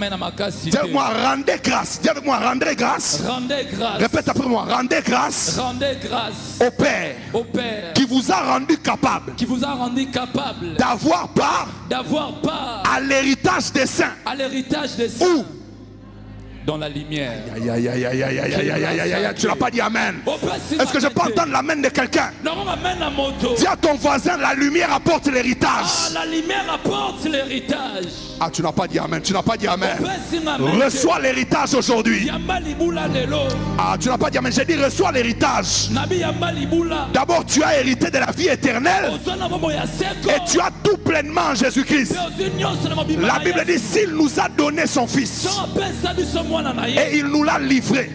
avec moi, rendez grâce. Dis avec moi, rendez grâce. Rendez grâce. Répète après moi, rendez grâce. Rendez grâce au Père. Au Père. Qui vous a rendu capable. Qui vous a rendu capable. D'avoir part. À l'héritage des saints. À l'héritage des saints. Où? Dans la lumière. Tu n'as pas dit amen. Est-ce que je peux entendre l'amen de quelqu'un? Dis à ton voisin, la lumière apporte l'héritage. La lumière apporte l'héritage. Ah, tu n'as pas dit amen. Tu n'as pas dit amen. Reçois l'héritage aujourd'hui. Ah, tu n'as pas dit amen. J'ai dit reçois l'héritage. D'abord, tu as hérité de la vie éternelle. Et tu as tout pleinement en Jésus-Christ. La Bible dit s'il nous a donné son fils. Et il nous l'a livré.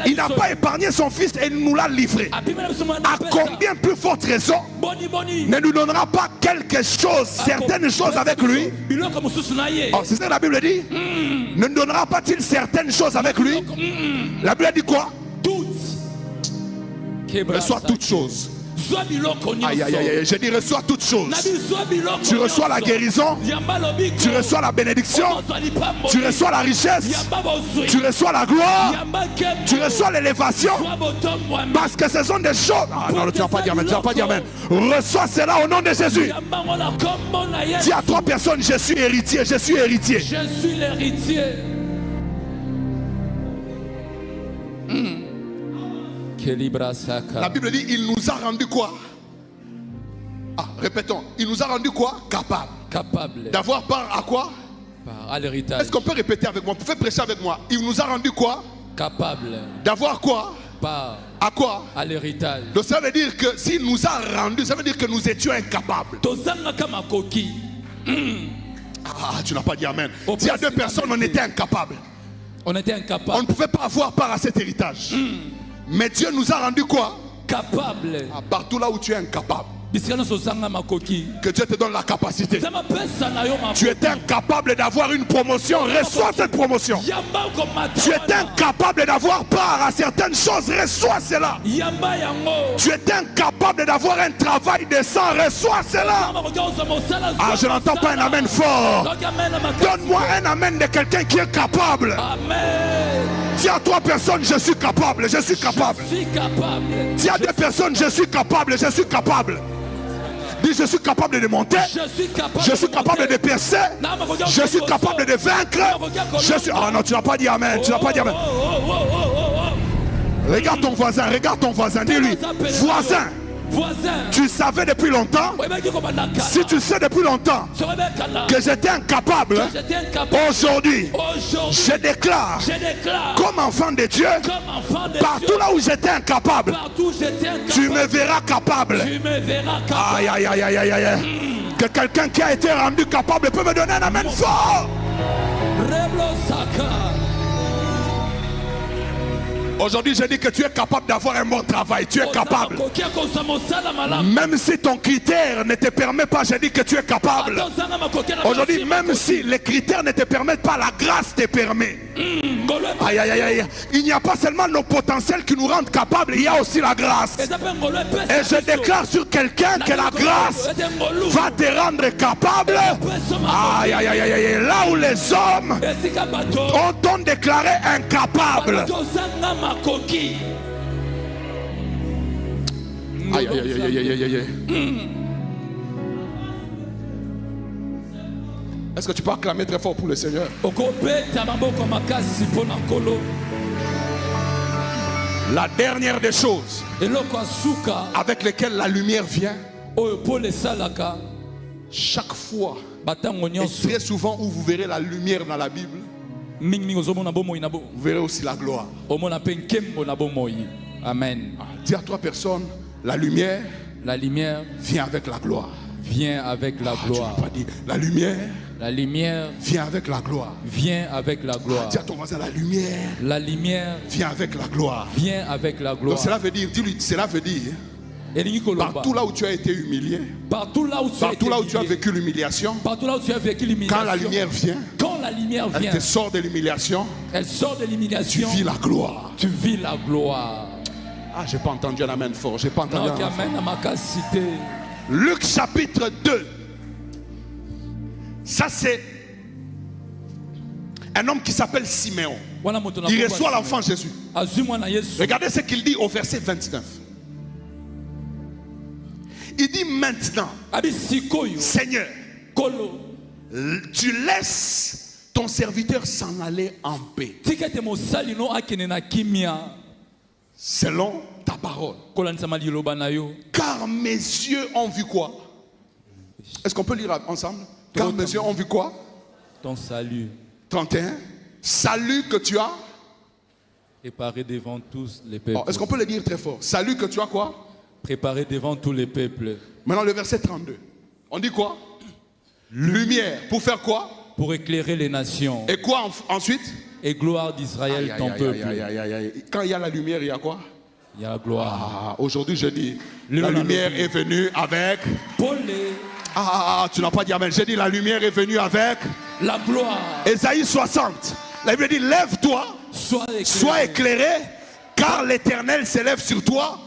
Il n'a pas épargné son fils et il nous l'a livré. À combien plus forte raison ne nous donnera pas quelque chose, certaines choses avec lui? Oh, c'est ça que la Bible dit. Ne nous donnera pas-il certaines choses avec lui? La Bible dit quoi? Reçois toutes choses. Aïe, aïe, aïe, je dis reçois toutes choses. Tu reçois la guérison, tu reçois la bénédiction, tu reçois la richesse, tu reçois la gloire, tu reçois l'élévation. Parce que ce sont des choses. Ah non, tu n'as pas dit amen, tu n'as pas dit amen. Reçois cela au nom de Jésus. Dis à 3 personnes, je suis héritier, je suis héritier. Je suis l'héritier. La Bible dit, il nous a rendu quoi? Ah, répétons. Il nous a rendu quoi? Capable. D'avoir part à quoi? À l'héritage. Est-ce qu'on peut répéter avec moi? Vous pouvez prêcher avec moi. Il nous a rendu quoi? Capable. D'avoir quoi? Part à quoi? À l'héritage. Donc ça veut dire que s'il nous a rendu, ça veut dire que nous étions incapables. Ah, tu n'as pas dit amen. S'il y a deux personnes, on était incapables. On était incapables. On ne pouvait pas avoir part à cet héritage. Mais Dieu nous a rendu quoi? Capable. Ah, partout là où tu es incapable, que Dieu te donne la capacité. Tu étais incapable d'avoir une promotion, reçois cette promotion. Tu étais incapable d'avoir part à certaines choses, reçois cela. Tu étais incapable d'avoir un travail décent, reçois cela. Ah, je n'entends pas un amen fort. Donne-moi un amen de quelqu'un qui est capable. Amen. Dis à trois personnes, je suis capable, je suis capable. Dis à deux personnes, je suis capable, je suis capable. Dis, je suis capable de monter. Je suis capable de percer. Je suis capable de vaincre. Je suis... Ah non, tu n'as pas dit amen. Tu n'as pas dit amen. Regarde ton voisin, dis-lui, voisin. Tu savais depuis longtemps, si tu sais depuis longtemps que j'étais incapable, aujourd'hui je déclare comme enfant de Dieu, partout là où j'étais incapable, tu me verras capable. Aïe aïe aïe aïe aïe aïe. Que quelqu'un qui a été rendu capable peut me donner un amen fort. Aujourd'hui, je dis que tu es capable d'avoir un bon travail. Tu es capable. Même si ton critère ne te permet pas, je dis que tu es capable. Aujourd'hui, même si les critères ne te permettent pas, la grâce te permet. Aïe, aïe, aïe, aïe. Il n'y a pas seulement nos potentiels qui nous rendent capables, il y a aussi la grâce. Et je déclare sur quelqu'un que la grâce va te rendre capable. Aïe, aïe, aïe, aïe. Là où les hommes ont déclaré incapables. Aïe, aïe, aïe, aïe, aïe, aïe, aïe. Est-ce que tu peux acclamer très fort pour le Seigneur? La dernière des choses avec lesquelles la lumière vient, chaque fois et très souvent où vous verrez la lumière dans la Bible, vous verrez aussi la gloire. Amen. Dis à trois personnes, la lumière vient avec la gloire. Vient avec la gloire. Tu n'as pas dit, la lumière vient avec la gloire. Vient avec la gloire. Dis à ton voisin, la lumière vient avec la gloire. Vient avec la gloire. Donc cela veut dire, dis-lui, cela veut dire, partout là où tu as été humilié, partout là où tu as vécu l'humiliation, quand la lumière vient, elle te sort de l'humiliation, tu vis la gloire. Ah, j'ai pas entendu un amen fort, j'ai pas entendu un amen fort. Luc chapitre 2, ça c'est un homme qui s'appelle Siméon. Il reçoit l'enfant Jésus. Regardez ce qu'il dit au verset 29. Il dit maintenant, Seigneur, tu laisses ton serviteur s'en aller en paix, selon ta parole. Car mes yeux ont vu quoi? Est-ce qu'on peut lire ensemble? Car mes yeux ont vu quoi? Ton salut. 31. Salut que tu as préparé devant tous les peuples. Est-ce qu'on peut le dire très fort? Salut que tu as quoi? Préparé devant tous les peuples. Maintenant le verset 32. On dit quoi? Lumière. Pour faire quoi? Pour éclairer les nations. Et quoi ensuite? Et gloire d'Israël, ton peuple. Quand il y a la lumière, il y a quoi? Il y a la gloire. Aujourd'hui je dis, la lumière est venue avec... tu n'as pas dit amen. J'ai dit la lumière est venue avec... la gloire. Ésaïe 60. La Bible dit, lève-toi, sois éclairé, car l'Éternel s'élève sur toi.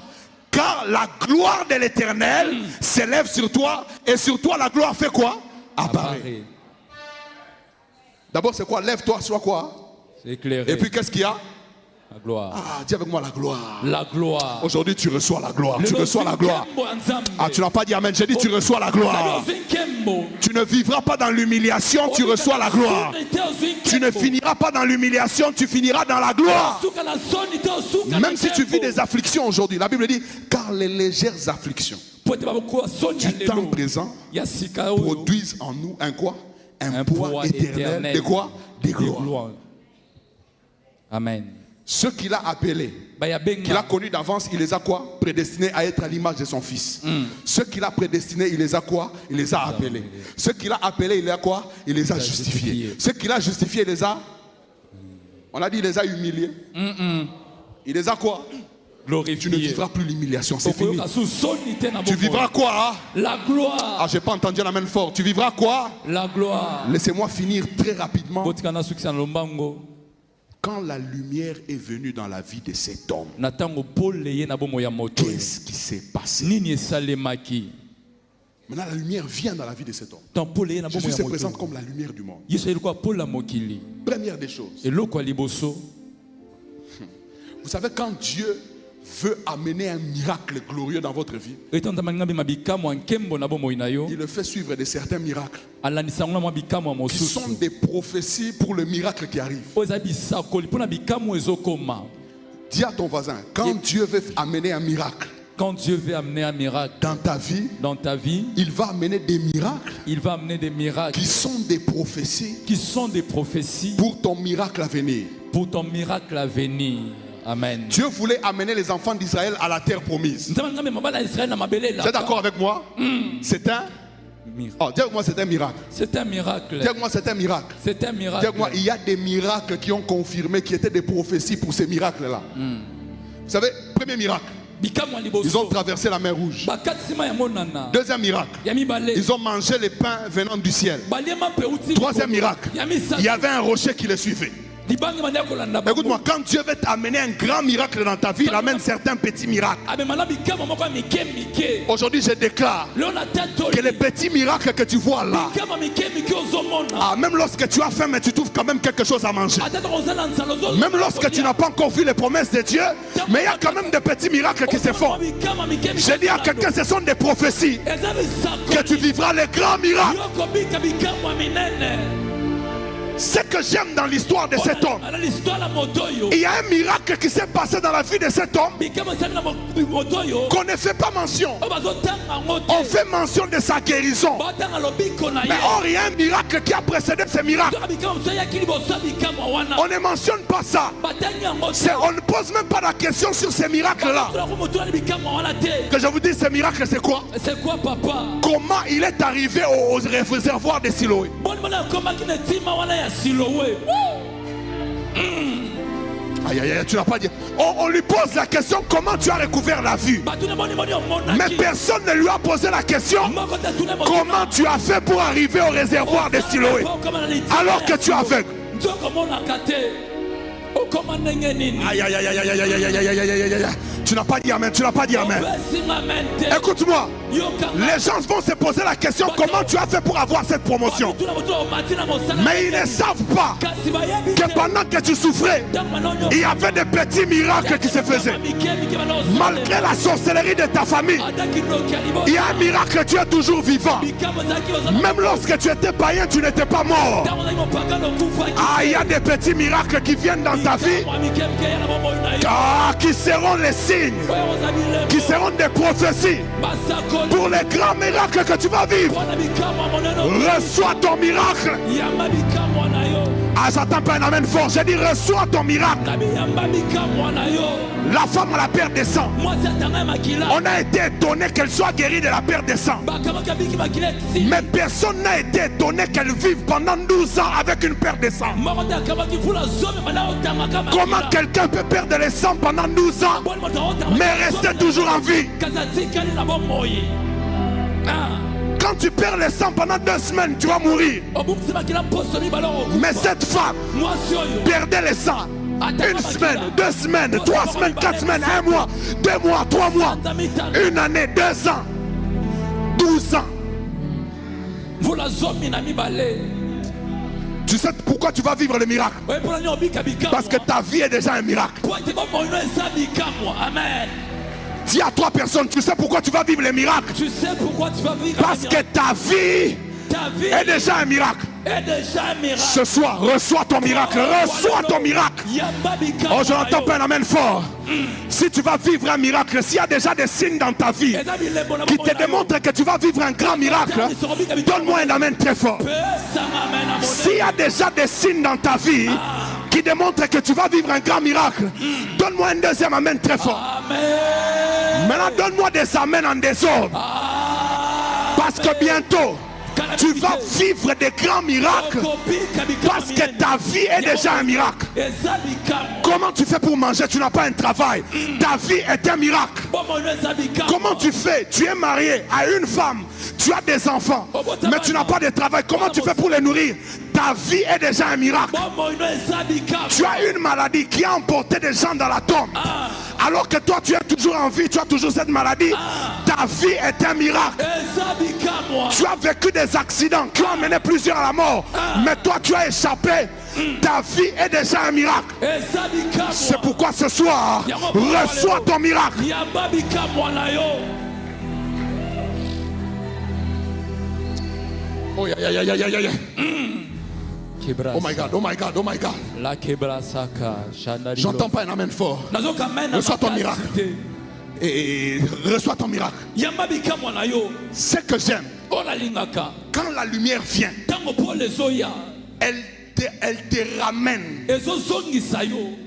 Car la gloire de l'Éternel s'élève sur toi. Et sur toi la gloire fait quoi? Apparaît. D'abord c'est quoi? Lève-toi, sois quoi? Éclairé. Et puis qu'est-ce qu'il y a? La gloire. Ah, dis avec moi la gloire. La gloire. Aujourd'hui, tu reçois la gloire. Tu reçois la gloire. Ah, tu n'as pas dit amen. J'ai dit tu reçois la gloire. Tu ne vivras pas dans l'humiliation, tu reçois la gloire. Tu ne finiras pas dans l'humiliation, tu finiras dans la gloire. Même si tu vis des afflictions aujourd'hui, la Bible dit, car les légères afflictions du temps présent produisent en nous un quoi? Un poids éternel. De quoi? Des gloires. Amen. Ceux qu'il a appelés, qu'il a connus d'avance, il les a quoi? Prédestinés à être à l'image de son fils. Ceux qu'il a prédestinés, il les a quoi? Il les a appelés. Ceux qu'il a appelés, il les a quoi? Il les a justifiés. Ceux qu'il a justifiés, il les a... On a dit, il les a humiliés. Il les a quoi? Glorifié. Tu ne vivras plus l'humiliation, c'est fini. Tu vivras quoi? Hein? La gloire. Ah, j'ai pas entendu la main forte. Tu vivras quoi? La gloire. Laissez-moi finir très rapidement. Quand la lumière est venue dans la vie de cet homme, qu'est-ce qui s'est passé? Maintenant, la lumière vient dans la vie de cet homme. Jésus se présente comme la lumière du monde. Première des choses. Vous savez, quand Dieu veut amener un miracle glorieux dans votre vie, il le fait suivre de certains miracles qui sont des prophéties pour le miracle qui arrive. Dis à ton voisin, quand Dieu veut amener un miracle, quand Dieu veut amener un miracle dans ta vie, il va amener des miracles. Il va amener des miracles qui sont des prophéties. Pour ton miracle à venir. Pour ton miracle à venir. Amen. Dieu voulait amener les enfants d'Israël à la terre promise. Vous êtes d'accord avec moi? C'est un miracle. Oh, dis avec moi, c'est un miracle. C'est un miracle. Dis avec moi, c'est un miracle. C'est un miracle. Dis avec moi, il y a des miracles qui ont confirmé, qui étaient des prophéties pour ces miracles-là. Vous savez, premier miracle. Ils ont traversé la mer Rouge. Deuxième miracle, ils ont mangé les pains venant du ciel. Troisième miracle, il y avait un rocher qui les suivait. Écoute-moi, quand Dieu veut t'amener un grand miracle dans ta vie, il amène certains petits miracles. Aujourd'hui, je déclare que les petits miracles que tu vois là, même lorsque tu as faim, mais tu trouves quand même quelque chose à manger. Même lorsque tu n'as pas encore vu les promesses de Dieu, mais il y a quand même des petits miracles qui se font. Je dis à quelqu'un, ce sont des prophéties que tu vivras les grands miracles. Ce que j'aime dans l'histoire de cet homme, il y a un miracle qui s'est passé dans la vie de cet homme qu'on ne fait pas mention. On fait mention de sa guérison. Mais or, il y a un miracle qui a précédé ce miracle. On ne mentionne pas ça. On ne pose même pas la question sur ces miracles-là. Que je vous dis, ce miracle, c'est quoi? C'est quoi, papa? Comment il est arrivé au réservoir de Siloé? Aïe aïe aïe, tu n'as pas dit. On lui pose la question, comment tu as recouvert la vue? Mais personne ne lui a posé la question, comment tu as fait pour arriver au réservoir de Siloé alors que tu es aveugle? Aïe aïe aïe aïe aïe aïe aïe aïe aïe aïe aïe. Tu n'as pas dit amen, tu n'as pas dit amen. Écoute-moi, les gens vont se poser la question, comment tu as fait pour avoir cette promotion? Mais ils ne savent pas que pendant que tu souffrais, il y avait des petits miracles qui se faisaient. Malgré la sorcellerie de ta famille, il y a un miracle, tu es toujours vivant. Même lorsque tu étais païen, tu n'étais pas mort. Ah, il y a des petits miracles qui viennent dans ta vie, qui seront les signes, qui seront des prophéties pour les grands miracles que tu vas vivre. Reçois ton miracle. Ah, j'attends pas un amen fort. J'ai dit reçois ton miracle. La femme à la perte de sang, on a été étonné qu'elle soit guérie de la perte de sang. Mais personne n'a été étonné qu'elle vive pendant 12 ans avec une perte de sang. Comment quelqu'un peut perdre le sang pendant 12 ans mais rester toujours en vie? Quand tu perds le sang pendant 2 semaines, tu vas mourir. Mais cette femme perdait le sang 1 semaine, 2 semaines, 3 semaines, 4 semaines, 1 mois, 2 mois, 3 mois, 1 année, 2 ans, 12 ans. Tu sais pourquoi tu vas vivre le miracle? Parce que ta vie est déjà un miracle. Amen. Dis à 3 personnes, tu sais pourquoi tu vas vivre les miracles? Tu sais pourquoi tu vas vivre parce que ta vie est déjà un miracle. Ce soir, reçois ton miracle. Reçois ton miracle. Oh, je n'entends pas un amen fort. Si tu vas vivre un miracle, s'il y a déjà des signes dans ta vie qui te démontrent que tu vas vivre un grand miracle, donne-moi un amen très fort. S'il y a déjà des signes dans ta vie qui démontrent que tu vas vivre un grand miracle, donne-moi un deuxième amen très fort. Maintenant, donne-moi des amens en désordre. Parce que bientôt, tu vas vivre des grands miracles. Parce que ta vie est déjà un miracle. Comment tu fais pour manger? Tu n'as pas un travail. Ta vie est un miracle. Comment tu fais? Tu es marié à une femme. Tu as des enfants. Mais tu n'as pas de travail. Comment tu fais pour les nourrir? Ta vie est déjà un miracle. Tu as une maladie qui a emporté des gens dans la tombe. Alors que toi tu es toujours en vie, tu as toujours cette maladie. Ta vie est un miracle. Tu as vécu des accidents qui ont amené plusieurs à la mort. Mais toi tu as échappé. Ta vie est déjà un miracle. C'est pourquoi ce soir, reçois ton miracle. Oh, oh my God, oh my God, oh my God. J'entends pas un amen fort. Reçois ton miracle. Et reçois ton miracle. Ce que j'aime, quand la lumière vient, elle te ramène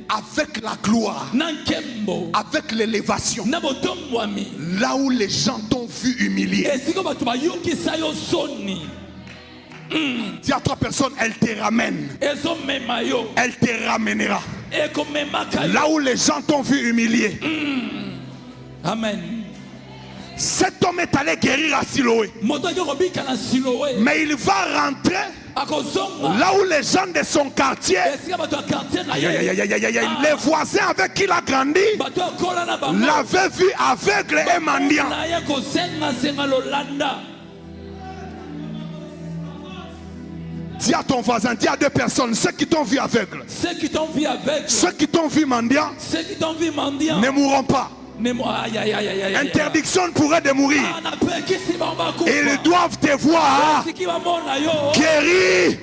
avec la gloire, avec l'élévation, là où les gens t'ont vu humilié. Dis à 3 personnes, elle te ramène. Elle te ramènera là où les gens t'ont vu humilié. Amen. Cet homme est allé guérir à Siloé. Mais il va rentrer là où les gens de son quartier, les voisins avec qui il a grandi, l'avaient vu aveugle et mendiant. Dis à ton voisin, dis à 2 personnes, ceux qui t'ont vu aveugle, ceux qui t'ont vu mendiant, ne mourront pas. Interdiction pourrait de mourir. Ils doivent te voir guéri.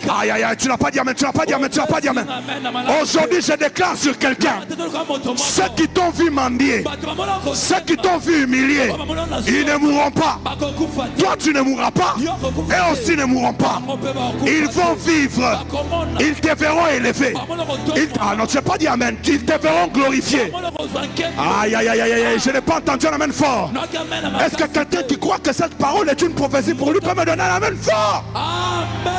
Aïe aïe aïe, tu n'as pas dit amen, tu n'as pas dit amen, tu n'as pas dit amen. Aujourd'hui je déclare sur quelqu'un, ceux qui t'ont vu mendier, ceux qui t'ont vu humilier, ils ne mourront pas. Toi tu ne mourras pas. Eux aussi ne mourront pas. Ils vont vivre. Ils te verront élevé. Ah non, tu n'as pas dit amen. Ils te verront glorifié. Aïe aïe aïe aïe, je n'ai pas entendu un amen fort. Est-ce que quelqu'un qui croit que cette parole est une prophétie pour lui peut me donner un amen fort? Amen.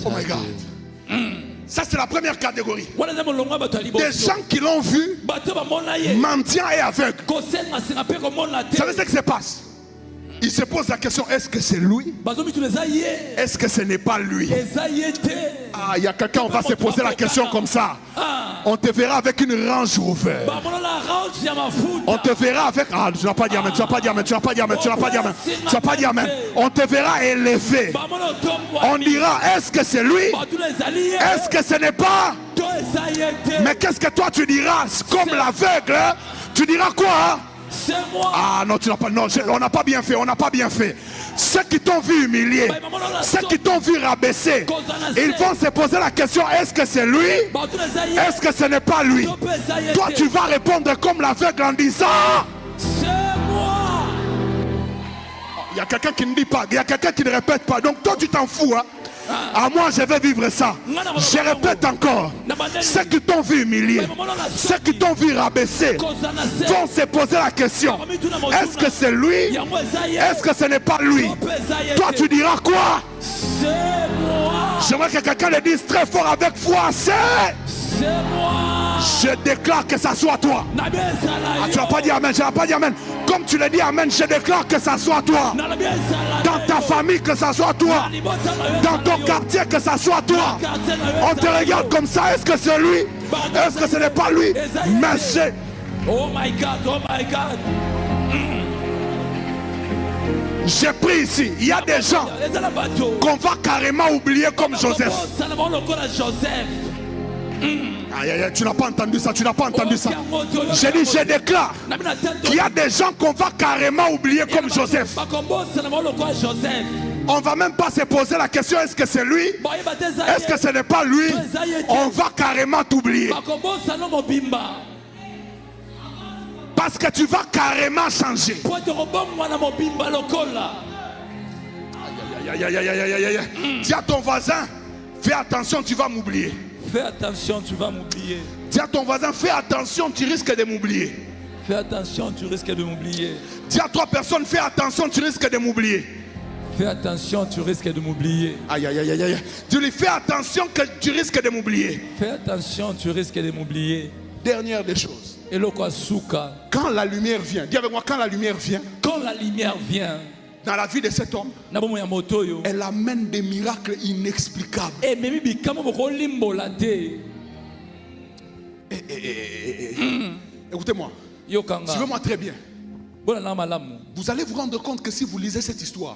Oh my God. Ça c'est la première catégorie. Des gens qui l'ont vu mendiant et aveugle. Vous savez ce qui se passe? Il se pose la question, est-ce que c'est lui? Est-ce que ce n'est pas lui? Ah, il y a quelqu'un, on va se poser la question comme ça. On te verra avec une range ouverte. On te verra avec... Ah, tu n'as pas dit amen, tu n'as pas dit amen, tu n'as pas dit amen, tu n'as pas dit amen, tu n'as pas dit amen. On te verra élevé. On dira, est-ce que c'est lui? Est-ce que ce n'est pas? Mais qu'est-ce que toi tu diras? Comme l'aveugle, tu diras quoi? C'est moi. Ah non, tu n'as pas, non, on n'a pas bien fait, on n'a pas bien fait. Ceux qui t'ont vu humilier, ceux qui t'ont vu rabaisser, ils vont se poser la question, est-ce que c'est lui? Est-ce que ce n'est pas lui? Toi tu vas répondre comme l'aveugle en disant, c'est moi. Il y a quelqu'un qui ne dit pas, il y a quelqu'un qui ne répète pas, donc toi tu t'en fous, hein? À moi je vais vivre ça. Je répète encore, ceux qui t'ont vu humilier, ceux qui t'ont vu rabaisser vont se poser la question, est-ce que c'est lui? Est-ce que ce n'est pas lui? Toi tu diras quoi? C'est moi. J'aimerais que quelqu'un le dise très fort avec foi, c'est moi. Je déclare que ça soit toi. Ah, tu n'as pas dit amen, je n'ai pas dit amen. Comme tu l'as dit amen, je déclare que ça soit toi. Dans ta famille, que ça soit toi. Dans ton quartier, que ça soit toi. On te regarde comme ça, est-ce que c'est lui? Est-ce que ce n'est pas lui? Mais c'est... Oh my God, oh my God. J'ai pris ici. Il y a des gens qu'on va carrément oublier comme Joseph. Aïe, aïe, aïe, tu n'as pas entendu ça, tu n'as pas entendu ça. J'ai dit, je déclare qu'il y a des gens qu'on va carrément oublier comme Joseph. On ne va même pas se poser la question, est-ce que c'est lui? Est-ce que ce n'est pas lui? On va carrément t'oublier. Parce que tu vas carrément changer. Aïe, aïe, aïe, aïe, aïe, aïe. Dis à ton voisin, fais attention, tu vas m'oublier. Fais attention, tu vas m'oublier. Dis à ton voisin, fais attention, tu risques de m'oublier. Fais attention, tu risques de m'oublier. Dis à 3 personnes, fais attention, tu risques de m'oublier. Fais attention, tu risques de m'oublier. Aïe, aïe, aïe, aïe, aïe. Dis-lui, fais attention que tu risques de m'oublier. Fais attention, tu risques de m'oublier. Dernière des choses. Quand la lumière vient, dis avec moi, quand la lumière vient. Quand la lumière vient. Dans la vie de cet homme, elle amène des miracles inexplicables. Écoutez-moi, suivez-moi très bien. Vous allez vous rendre compte que si vous lisez cette histoire,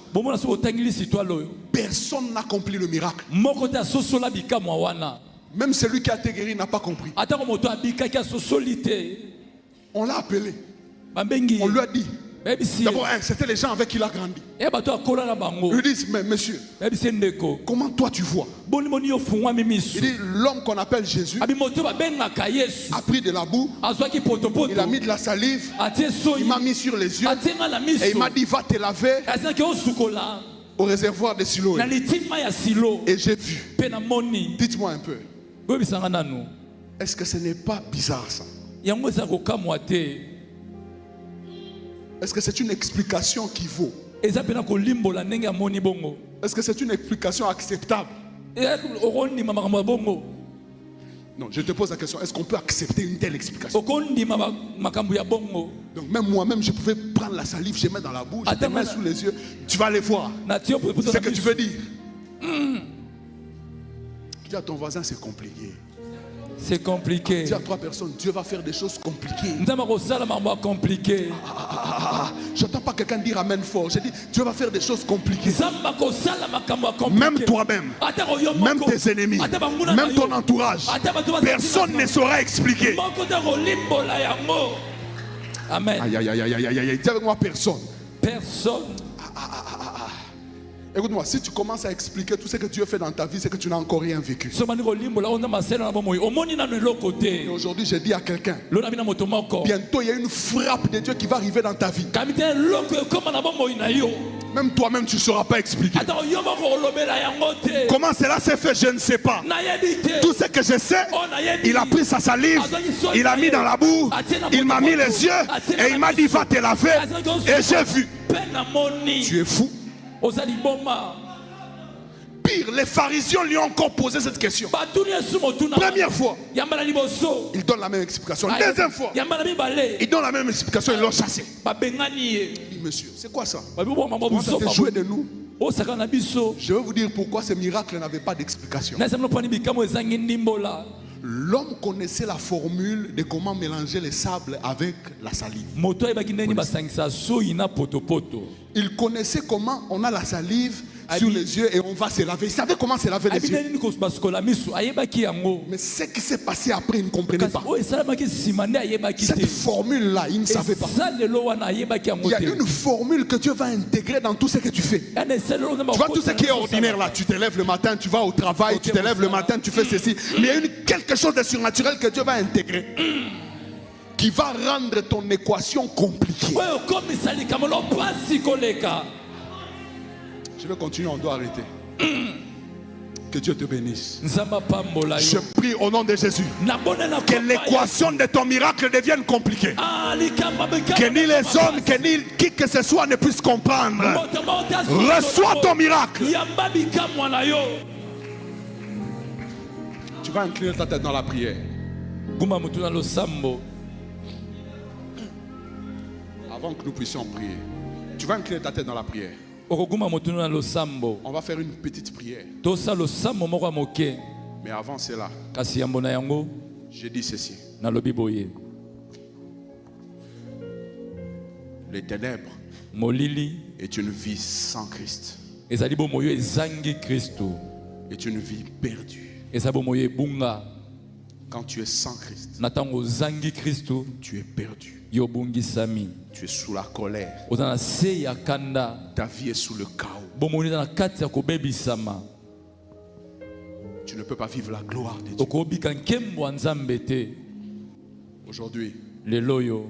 personne n'a accompli le miracle. Même celui qui a été guéri n'a pas compris. On l'a appelé. On lui a dit. D'abord, c'était les gens avec qui il a grandi. Ils lui disent, mais monsieur, comment toi tu vois? Il dit, l'homme qu'on appelle Jésus a pris de la boue, il a mis de la salive, il m'a mis sur les yeux et il m'a dit, va te laver au réservoir de Siloé. Et j'ai vu. Dites-moi un peu, est-ce que ce n'est pas bizarre ça? Est-ce que c'est une explication qui vaut? Est-ce que c'est une explication acceptable? Non, je te pose la question, est-ce qu'on peut accepter une telle explication? Donc même moi-même, je pouvais prendre la salive, je mets dans la bouche, je te mets sous les yeux, tu vas aller voir. C'est ce que tu veux dire. Dis à ton voisin, c'est compliqué. C'est compliqué. Dis à 3 personnes, Dieu va faire des choses compliquées. J'entends pas quelqu'un dire amen fort. J'ai dit, Dieu va faire des choses compliquées. Même toi-même, même tes ennemis, même ton entourage, personne ne saura expliquer. Amen. Aïe, aïe, aïe, aïe, aïe, aïe. Dis avec moi, personne. Personne. Écoute-moi, si tu commences à expliquer tout ce que Dieu fait dans ta vie, c'est que tu n'as encore rien vécu. Et aujourd'hui, je dis à quelqu'un, bientôt il y a une frappe de Dieu qui va arriver dans ta vie. Même toi-même, tu ne sauras pas expliquer. Comment cela s'est fait, je ne sais pas. Tout ce que je sais, il a pris sa salive, il a mis dans la boue, il m'a mis les yeux et il m'a dit, va te laver. Et j'ai vu. Tu es fou. Pire, les pharisiens lui ont encore posé cette question. Première fois, il donne la même explication. Deuxième fois, il donne la même explication, ils l'ont chassé. Il dit, monsieur, c'est quoi ça? Comment ça fait jouer de nous? Je vais vous dire pourquoi ce miracle n'avait pas d'explication. L'homme connaissait la formule de comment mélanger les sables avec la salive. Il connaissait comment on a la salive sur les yeux et on va se laver. Il savait comment se laver les yeux. Mais ce qui s'est passé après, il ne comprenait pas. Cette formule-là, il ne savait pas. Il y a une formule que Dieu va intégrer dans tout ce que tu fais. Tu vois tout ce qui est ordinaire là. Tu te lèves le matin, tu vas au travail, tu te lèves le matin, tu fais ceci. Mais il y a quelque chose de surnaturel que Dieu va intégrer, qui va rendre ton équation compliquée. Je vais continuer, on doit arrêter. Que Dieu te bénisse. Je prie au nom de Jésus que l'équation de ton miracle devienne compliquée. Que ni les hommes, que ni qui que ce soit ne puisse comprendre. Reçois ton miracle. Tu vas incliner ta tête dans la prière. Avant que nous puissions prier, tu vas incliner ta tête dans la prière. On va faire une petite prière. Mais avant cela, je dis ceci. Les ténèbres est une vie sans Christ. ezali bomoyo ezangi Kristo, Est une vie perdue. ezali bomoyo ebunga. Quand tu es sans Christ, Na ntango ozangi Kristo, tu es perdu. yo obungisami, Tu es sous la colère. oza na se ya kanda, Ta vie est sous le chaos. bomoyo eza na kati ya kobebisama, Tu ne peux pas vivre la gloire de Dieu. okobika nkembo ya Nzambe te. Aujourd'hui, Lelo oyo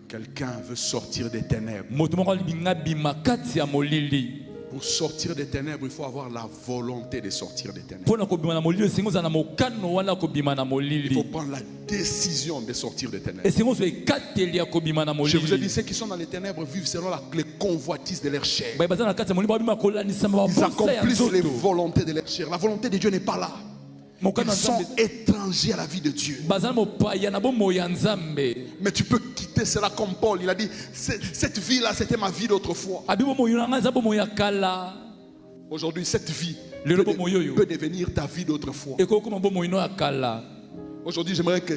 quelqu'un veut sortir des ténèbres. moto moko alinga bima kati ya molili. Pour sortir des ténèbres, il faut avoir la volonté de sortir des ténèbres. Mpona kobima na molili esengo ozala na mokano wana kobima na Il faut molili, prendre la décision de sortir des ténèbres. esengo ozwa ekateli ya kobima na Je vous ai dit, molili. ceux qui sont dans les ténèbres vivent selon les convoitises de leur chair. Baye baza na kati ya molili babima kolanisama Ils baposa ya accomplissent les nzoto. volontés de leur chair. La volonté de Dieu n'est pas là. Mokano Ils ya sont Nzambe étrangers à la vie de Dieu. baza na mopaya na bomoi ya Nzambe. Mais tu peux quitter cela comme Paul. Il a dit, cette vie-là, c'était ma vie d'autrefois. Abi bomoi na ngai eza bomoi ya kala. Aujourd'hui, cette vie Lelo peut, bomoi oyo peut devenir ta vie d'autrefois. ekokoma bomoi no ya kala. Aujourd'hui, j'aimerais que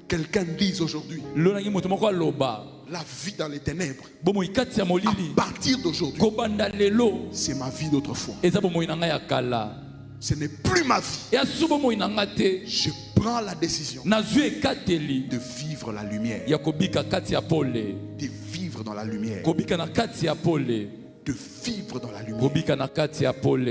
quelqu'un dise aujourd'hui, Lelo nangi moto moko aloba la vie dans les ténèbres, bomoi kati ya à molili partir d'aujourd'hui, kobanda lelo c'est ma vie d'autrefois. eza bomoi na ngai ya kala. Ce n'est plus ma vie. Yasu bomoi na ngai te, Je prends la décision nazwi ekateli de vivre la lumière, ya kobika kati ya pole, de vivre dans la lumière, kobika na kati ya pole, de vivre dans la lumière, kobika na kati ya pole,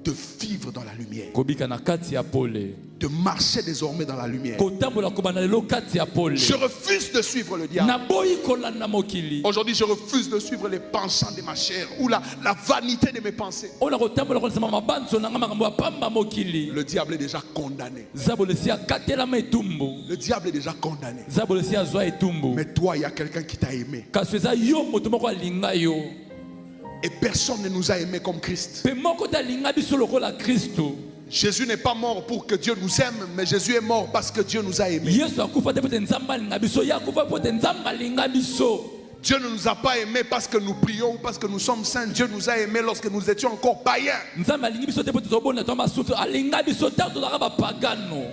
de vivre dans la lumière, kobika na kati ya pole, de marcher désormais dans la lumière. kotambola kobanda lelo kati ya pole. Je refuse de suivre le diable. Naboyi kolanda mokili. Aujourd'hui, je refuse de suivre les penchants de ma chair ou la vanité de mes pensées. Ola kotambola kolisama mabanzo na nga makambo ya pamba mokili. Le diable est déjà condamné. Zabolesi akatelama etumbu. Le diable est déjà condamné. Zabolesi azwa etumbu. Mais toi, il y a quelqu'un qui t'a aimé. Kasi eza yo moto moko alinga yo. Et personne ne nous a aimés comme Christ. Pe moko talinga biso lokola Kristo. Jésus n'est pas mort pour que Dieu nous aime, mais Jésus est mort parce que Dieu nous a aimés. Yesu akufa te pote nzamba alinga biso. Ya akufa pote nzamba alinga biso. Dieu ne nous a pas aimés parce que nous prions ou parce que nous sommes saints. Dieu nous a aimés lorsque nous étions encore païens. Nzamba alingi biso te pote tobona to masuto alinga biso ta to ba pagano.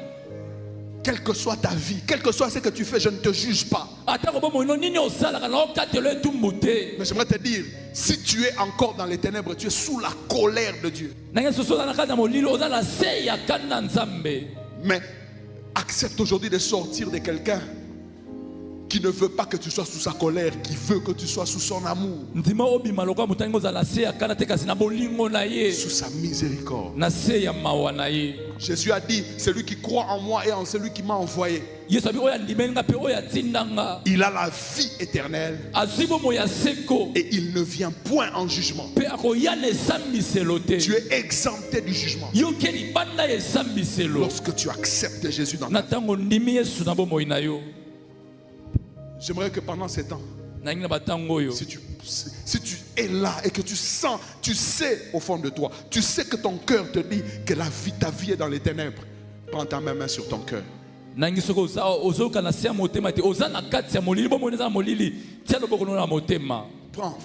Quelle que soit ta vie, quel que soit ce que tu fais, je ne te juge pas. Atako bomo ino nini osala kana okatelo etumbu te. Mais j'aimerais te dire, si tu es encore dans les ténèbres, tu es sous la colère de Dieu. Nange soso na kati ya molilo oza na se ya kana Nzambe. Mais accepte aujourd'hui de sortir de quelqu'un qui ne veut pas que tu sois sous sa colère, qui veut que tu sois sous son amour, Ndima obima lokwa mutango za na se ya kana te kasi na bolingo na ye. sous sa miséricorde. Na se ya mawa na ye. Jésus a dit, celui qui croit en moi et en celui qui m'a envoyé, Yesu abi oya ndimenga pe oya tindanga. il a la vie éternelle Azwi bomo ya seko. et il ne vient point en jugement. Pe akoya na esambiselo te. Tu es exempté du jugement Yo ke libanda ya esambiselo. lorsque tu acceptes Jésus dans ta Na vie. tango ndimi Yesu na bomo na yo. J'aimerais que pendant ces temps, Na ngina batango yo. si tu es là et que tu sens, tu sais au fond de toi, tu sais que ton cœur te dit que ta vie est dans les ténèbres, prends ta main sur ton cœur. Nangi soko ozoka na se ya motema te. Oza na kati ya molili bomo na molili. Tia loboko no na motema. Prends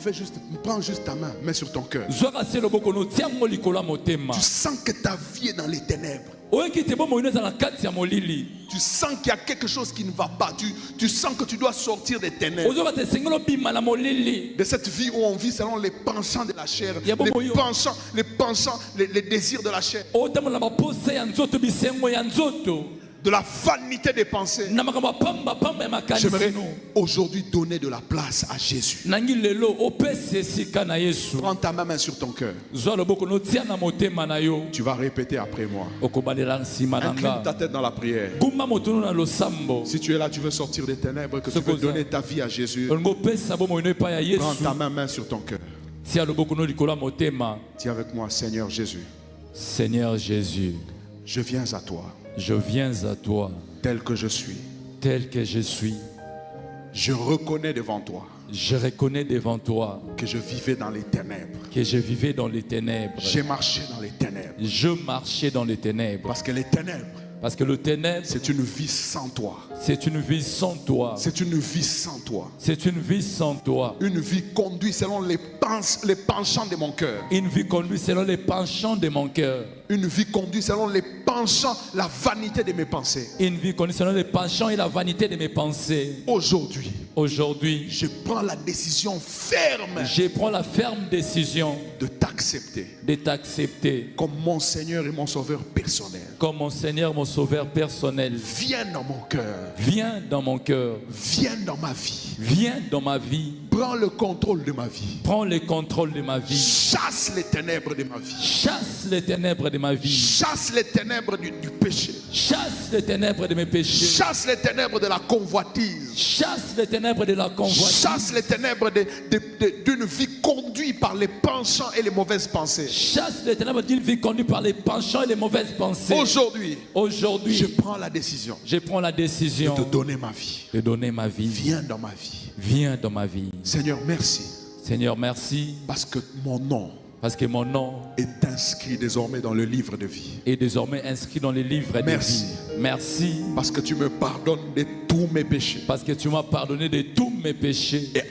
juste ta main, mets sur ton cœur. Zwaka se loboko no tia ngo likolo ya motema. Tu sens que ta vie est dans les ténèbres. Oyeki te bomo ino za na kati ya molili. Tu sens qu'il y a quelque chose qui ne va pas. Tu sens que tu dois sortir des ténèbres. Ozoka te sengelo bima na molili. De cette vie où on vit selon les penchants de la chair, Il y a beaucoup les désirs de la chair, Otambola baposa ya nzoto bisengo ya nzoto. de la vanité des pensées. Na makambo pamba pamba ya J'aimerais makanisi no. aujourd'hui donner de la place à Jésus. Nangi lelo opesi esika na Yesu. Prends ta main sur ton cœur. Zwa loboko no tia na motema na yo. Tu vas répéter après moi. Okobalela nsima na Incline ta nga. tête dans la prière. Guma motono na losambo. Si tu es là, tu veux sortir des ténèbres, que tu veux donner ta vie à Jésus, Olingo pesa bomo ino epa ya prends Yesu. ta main sur ton cœur. Tia loboko no likolo ya motema. Dis avec moi, Seigneur Jésus, Seigneur Jésus, je viens à toi, je viens à toi tel que je suis. tel que je suis. Je reconnais devant toi Je reconnais devant toi que je vivais dans les ténèbres. que je vivais dans les ténèbres. J'ai marché dans les ténèbres. Je marchais dans les ténèbres. Parce que les ténèbres Parce que le ténèbre, c'est une vie sans toi. c'est une vie sans toi. C'est une vie sans toi. C'est une vie sans toi. Une vie conduite selon les penchants de mon cœur. Une vie conduite selon les penchants de mon cœur. Une vie conduite selon les penchants, la vanité de mes pensées. Une vie conduite selon les penchants et la vanité de mes pensées. Aujourd'hui, Aujourd'hui, je prends la décision ferme je prends la ferme décision de t'accepter de t'accepter comme mon Seigneur et mon Sauveur personnel. comme mon Seigneur, mon Sauveur personnel. Viens dans mon cœur. Viens dans mon cœur. Viens dans ma vie. Viens dans ma vie. Prends le contrôle de ma vie. Prends le contrôle de ma vie. Chasse les ténèbres de ma vie. Chasse les ténèbres de ma vie. Chasse les ténèbres du péché. Chasse les ténèbres de mes péchés. Chasse les ténèbres de la convoitise. Chasse les ténèbres de la convoitise. Chasse les ténèbres d'une vie conduite par les penchants et les mauvaises pensées. Chasse les ténèbres d'une vie conduite par les penchants et les mauvaises pensées. Aujourd'hui, Aujourd'hui, je prends la décision je prends la décision de te donner ma vie. de donner ma vie. Viens dans ma vie. Viens dans ma vie. Seigneur, merci. Seigneur, merci Parce que mon nom parce que mon nom est inscrit désormais dans le livre de vie. est désormais inscrit dans les livres de Merci. vie. Merci Parce que tu me pardonnes de tous mes péchés. parce que tu m'as pardonné de tous mes péchés. Et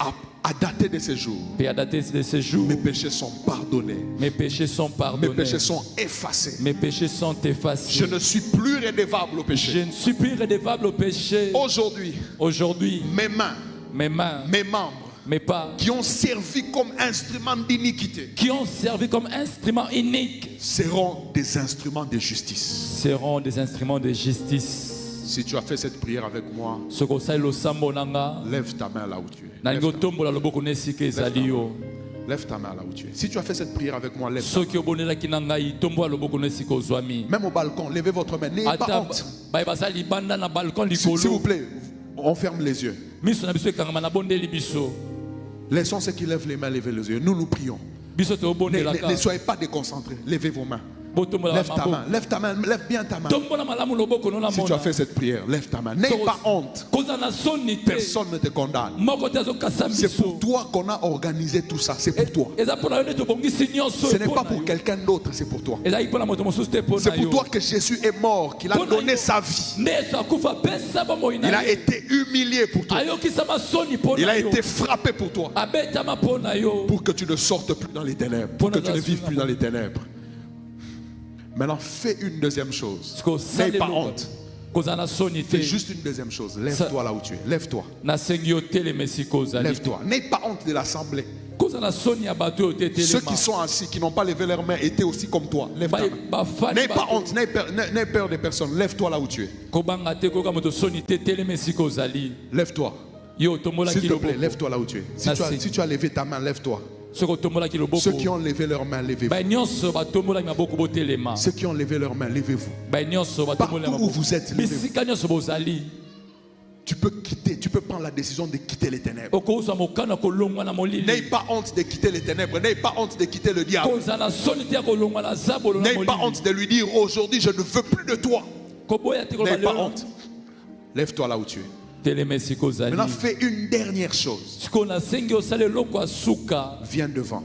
à dater de ces jours, Et à dater de ce jour, mes péchés sont pardonnés. mes péchés sont Mes pardonnés. péchés sont effacés. Mes péchés sont effacés. Je ne suis plus redevable au Je péché. ne suis plus redevable au péché. Aujourd'hui, Aujourd'hui, mes mains, mes mains, mes membres mes pas, qui ont servi comme instrument d'iniquité qui ont servi comme instrument unique, seront des instruments de justice. seront des instruments de justice. Si tu as fait cette prière avec moi, Sokosali losambo nanga, lève ta main là où tu es. nalingi Lève ta, otombola loboko nesika ezali yo. lève ta main là où tu es. Si tu as fait cette prière avec moi, lève ta Soki obonelaki na ngai tombola loboko nesika ozwami. main. Même au balcon, levez votre main. N'ayez pas Ata honte. baye bazali libanda na balcon S'il vous likolo. plaît, on ferme les yeux. Miso na biso ekangama na bondeli biso. Laissons ceux qui lèvent les mains lever les yeux. Nous prions. Biso te Ne obondelaka. soyez pas déconcentrés. Levez vos mains. Botombola Lève ta mabo. main. Lève ta main. Lève bien ta main. Tombola malamu loboko no na Si tu as mona. fait cette prière, lève ta main. N'aie pas honte. Koza na soni te. Personne ne te condamne. Moko te azokasa C'est biso. pour toi qu'on a organisé tout ça. C'est pour toi. Eza mpona yo nde tobongisi nyonso Ce n'est pas mpona pour yo. quelqu'un d'autre, c'est pour toi. Ezalaki mpona moto mosusu te C'est mpona pour yo. toi que Jésus est mort, qu'il a Mpona donné yo. sa vie. Nde Yesu akufa apesa bomoi Il na a yo. été humilié pour toi. Ayokisama soni Il mpona a yo. été frappé pour toi. Abetama mpona yo. Pour que tu ne sortes plus dans les ténèbres. Pour que tu ne vives plus dans les ténèbres. Maintenant, fais une deuxième chose. N'aie pas honte. Koza na soni Fais te. juste une deuxième chose. Lève-toi là où tu es. Lève-toi. Nasengi yo telema esika ozali. Lève-toi. N'aie pas honte de l'assemblée. Koza na soni ya bato oyo te Ceux telema. qui sont assis, qui n'ont pas levé leurs mains, étaient aussi comme toi. Lève ta main. Bafani N'aie pas bato. honte, n'aie peur de personne. Lève-toi là où tu es. Kobanga te koyoka moto soni te telema esika ozali. Lève-toi. Yo otombolaki S'il te plaît, loboko. lève-toi là où tu es. Merci. Si tu as levé ta main, lève-toi. Soki otombolaki loboko. Ceux qui ont levé leurs mains, levez-vous. Baye nyonso batombolaki maboko botelema. Ceux qui ont levé leurs mains, levez-vous. Baye nyonso batombolaki Partout où vous êtes, levez-vous. bisika nyonso bozali. Tu peux quitter, tu peux prendre la décision de quitter les ténèbres. Okozwa mokano kolongwa na molili. N'aie pas honte de quitter les ténèbres. N'aie pas honte de quitter le diable. Kozala soni te ya kolongwa na zabolo na N'aie pas molili. honte de lui dire aujourd'hui je ne veux plus de toi. Koboya te koloba N'aie pas lelo. honte. Lève-toi là où tu es. Telema esika ozali. Maintenant fais une dernière chose. Sikoyo nasengi osala eloko ya suka. Viens devant.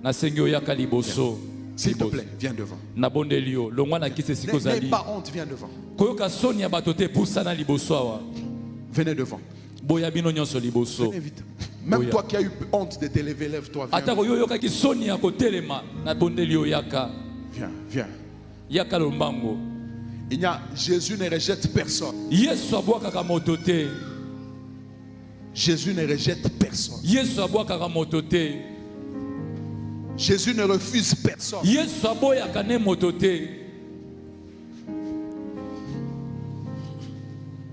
Nasengi oyaka liboso. S'il te plaît, viens devant. Nabondeli yo longwa na kisi esika N'aie ozali. pas honte, viens devant. Koyoka soni ya bato te epusana liboso awa. Venez devant. Boya bino nyonso liboso. Venez vite. Même toi qui as eu honte de t'élever, lève-toi. Viens. Atako yo oyokaki soni ya kotelema nabondeli yo yaka. Viens, viens. Yaka lombango. Jésus ne rejette personne. Yesu abwakaka moto te. Jésus ne rejette personne. Yesu abwakaka moto te. Jésus ne refuse personne. Yesu aboyaka ne moto te.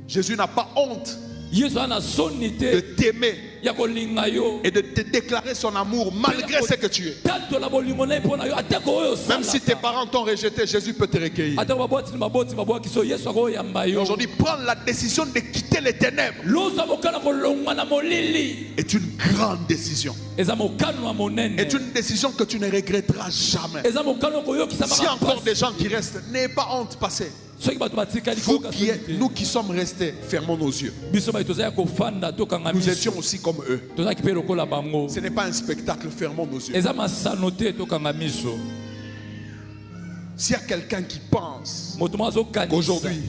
Jésus n'a pas honte Yesu ana soni de te t'aimer ya kolinga yo. et de te déclarer son amour malgré ce que tu es. Tatola bolingo na ye mpona yo atako oyo Même si tes osalaka. parents t'ont rejeté, Jésus peut te recueillir. Atako babwatini maboti babwaki so Yesu akoyamba yo. Aujourd'hui, prendre la décision de quitter les ténèbres Lozwa mokano kolongwa na molili. est une grande décision. Eza mokano ya monene. Est une décision que tu ne regretteras jamais. Eza mokano koyokisa S'il y a baka encore pasi. des gens qui restent, n'ayez pas honte, passez. Soki bato batikali Vous koyoka qui soni êtes, te. nous qui sommes restés, fermons nos yeux. Biso bato tozali kofanda tokanga Nous miso. étions aussi comme eux. Tozalaki mpe lokola bango. Ce n'est pas un spectacle, fermons nos yeux. Eza masano te tokanga miso. S'il y a quelqu'un qui pense Moto moko azokanisa. qu'aujourd'hui,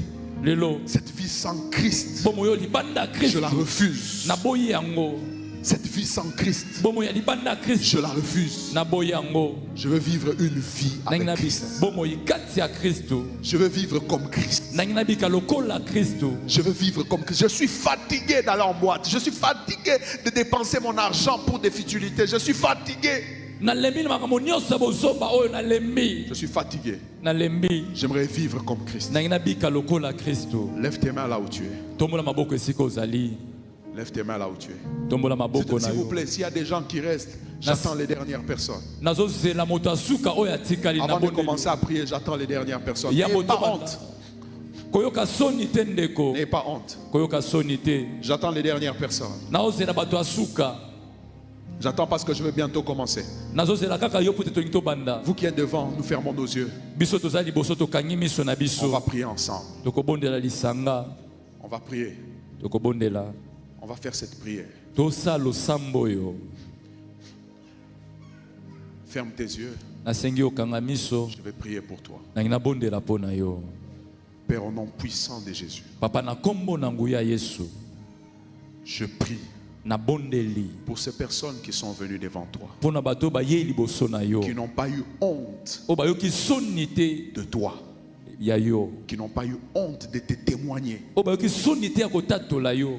lelo Cette vie sans Christ, bomo yo libanda je Christ la refuse. na boyi yango. Cette vie sans Christ, Bomo ya libanda Christ je la refuse. na boyi yango. Je veux vivre une vie avec Nangina Christ. bika bomo yikati ya Kristo. Je veux vivre comme Christ. Nangina bika lokola Kristo. Je veux vivre comme Christ. Je suis fatigué d'aller en boîte. Je suis fatigué de dépenser mon argent pour des futilités. Je suis fatigué. Je suis fatigué. J'aimerais vivre comme Christ. Lève tes mains là où tu es. Lève tes mains là où tu es. S'il vous plaît, s'il y a des gens qui restent, j'attends les dernières personnes. Avant de commencer à prier, j'attends les dernières personnes. N'ayez pas honte. N'ayez pas honte. J'attends les dernières personnes. J'attends parce que je veux bientôt commencer. Vous qui êtes devant, nous fermons nos yeux. On va prier ensemble. On va prier. On va faire cette prière. Ferme tes yeux. Je vais prier pour toi. Père, au nom puissant de Jésus, je prie pour ces personnes qui sont venues devant toi, qui n'ont pas eu honte de toi, qui n'ont pas eu honte de te témoigner,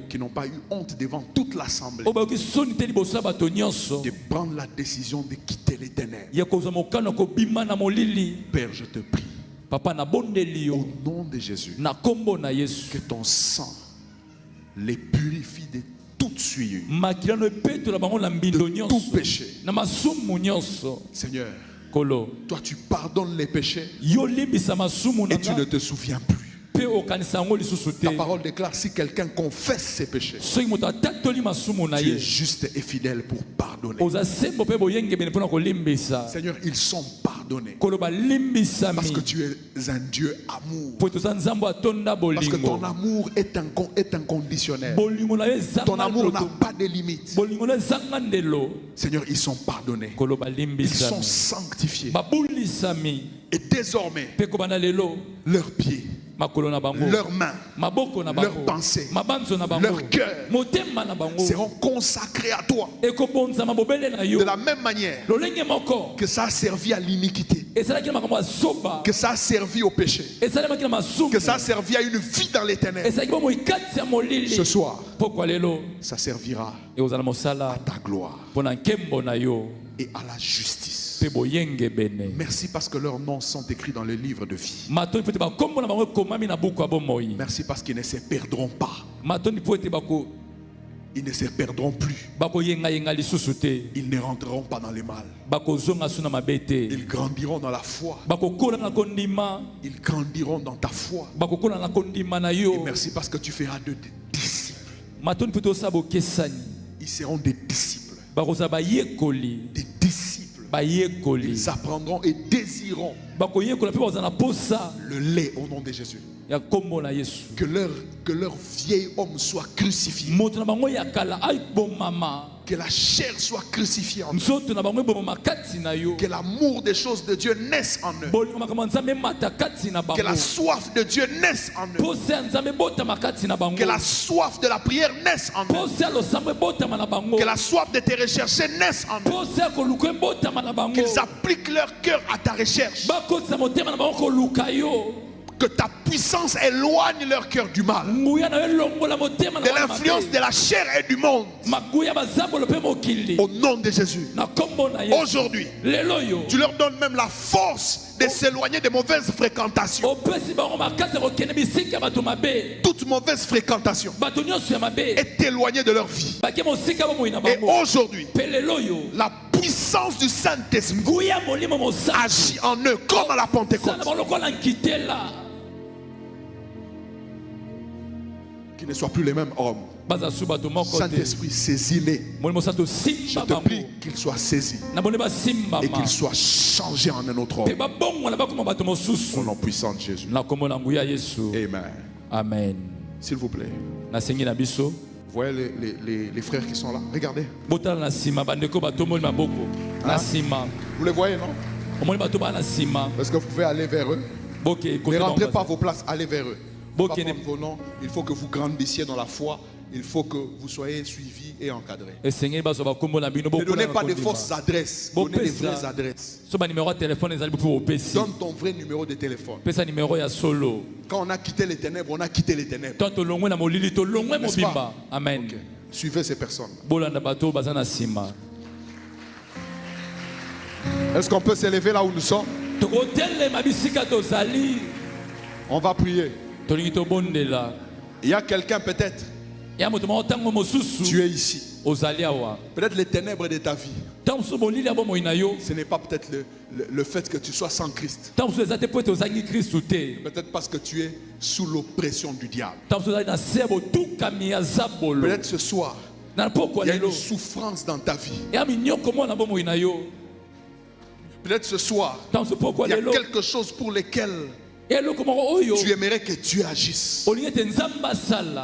qui n'ont pas eu honte devant toute l'assemblée, de prendre la décision de quitter les ténèbres. Père, je te prie, au nom de Jésus, que ton sang les purifie de toute souillure, de tout péché. Seigneur, toi tu pardonnes les péchés et tu ne te souviens plus. Ta parole déclare, si quelqu'un confesse ses péchés, tu es juste et fidèle pour pardonner. Seigneur, ils sont pardonnés parce que tu es un Dieu amour, parce que ton amour est inconditionnel. Ton amour n'a pas de limite. Seigneur, ils sont pardonnés, ils sont sanctifiés, et désormais leurs pieds, leurs mains, leurs pensées, leur cœur seront consacrés à toi de la même manière que ça a servi à l'iniquité, que ça a servi au péché, que ça a servi à une vie dans les ténèbres. Ce soir, ça servira à ta gloire et à la justice. Merci parce que leurs noms sont écrits dans le livre de vie. Merci parce qu'ils ne se perdront pas. Ils ne se perdront plus. Ils ne rentreront pas dans le mal. Ils grandiront dans la foi. Ils grandiront dans ta foi. Et merci parce que tu feras d'eux des disciples. Ils seront des disciples. Des disciples. Ils apprendront et désireront le lait au nom de Jésus. Que leur vieil homme soit crucifié. Que la chair soit crucifiée en eux. Que l'amour des choses de Dieu naisse en eux. Que la soif de Dieu naisse en eux. Que la soif de la prière naisse en eux. Que la soif de te rechercher naisse en eux. Qu'ils appliquent leur cœur à ta recherche. Que ta puissance éloigne leur cœur du mal, de l'influence de la chair et du monde. Au nom de Jésus, aujourd'hui, tu leur donnes même la force de s'éloigner des mauvaises fréquentations. Toute mauvaise fréquentation est éloignée de leur vie. Et aujourd'hui, la puissance du Saint-Esprit agit en eux comme à la Pentecôte. Qu'ils ne soient plus les mêmes hommes. Saint-Esprit, saisis-les. Je te prie qu'ils soient saisis et qu'ils soient changés en un autre homme. Au nom puissant de Jésus. Amen. Amen. S'il vous plaît. Vous voyez les frères qui sont là? Regardez. Hein? Vous les voyez, non? Est-ce que vous pouvez aller vers eux? Ne rentrez pas à vos places, allez vers eux. Pas prendre vos noms. Il faut que vous grandissiez dans la foi. Il faut que vous soyez suivis et encadrés. Ne donnez pas de fausses adresses. Donnez des vraies adresses. Donne ton vrai numéro de téléphone. Quand on a quitté les ténèbres, on a quitté les ténèbres. N'est-ce pas? Amen. Okay. Suivez ces personnes. Est-ce qu'on peut s'élever là où nous sommes? On va prier. Il y a quelqu'un peut-être. Tu es ici. Peut-être les ténèbres de ta vie. Ce n'est pas peut-être le fait que tu sois sans Christ. Peut-être parce que tu es sous l'oppression du diable. Peut-être ce soir, il y a une souffrance dans ta vie. Peut-être ce soir, il y a quelque chose pour lequel tu aimerais que Dieu agisse.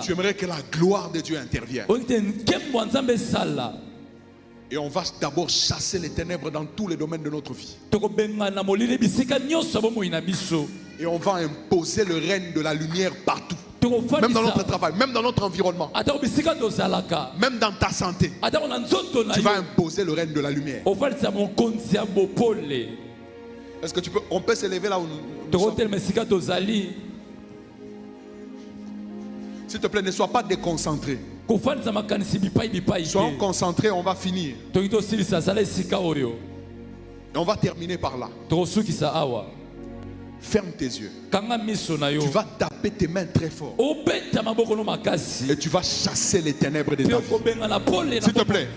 Tu aimerais que la gloire de Dieu intervienne. Et on va d'abord chasser les ténèbres dans tous les domaines de notre vie. Et on va imposer le règne de la lumière partout. Même dans notre travail, même dans notre environnement. Même dans ta santé. Tu vas imposer le règne de la lumière. Est-ce que tu peux, on peut s'élever là où nous sommes? S'il te plaît, ne sois pas déconcentré. Sois concentré, on va finir. Et on va terminer par là. Ferme tes yeux. Tu vas taper tes mains très fort. Et tu vas chasser les ténèbres de ta vie. S'il te plaît,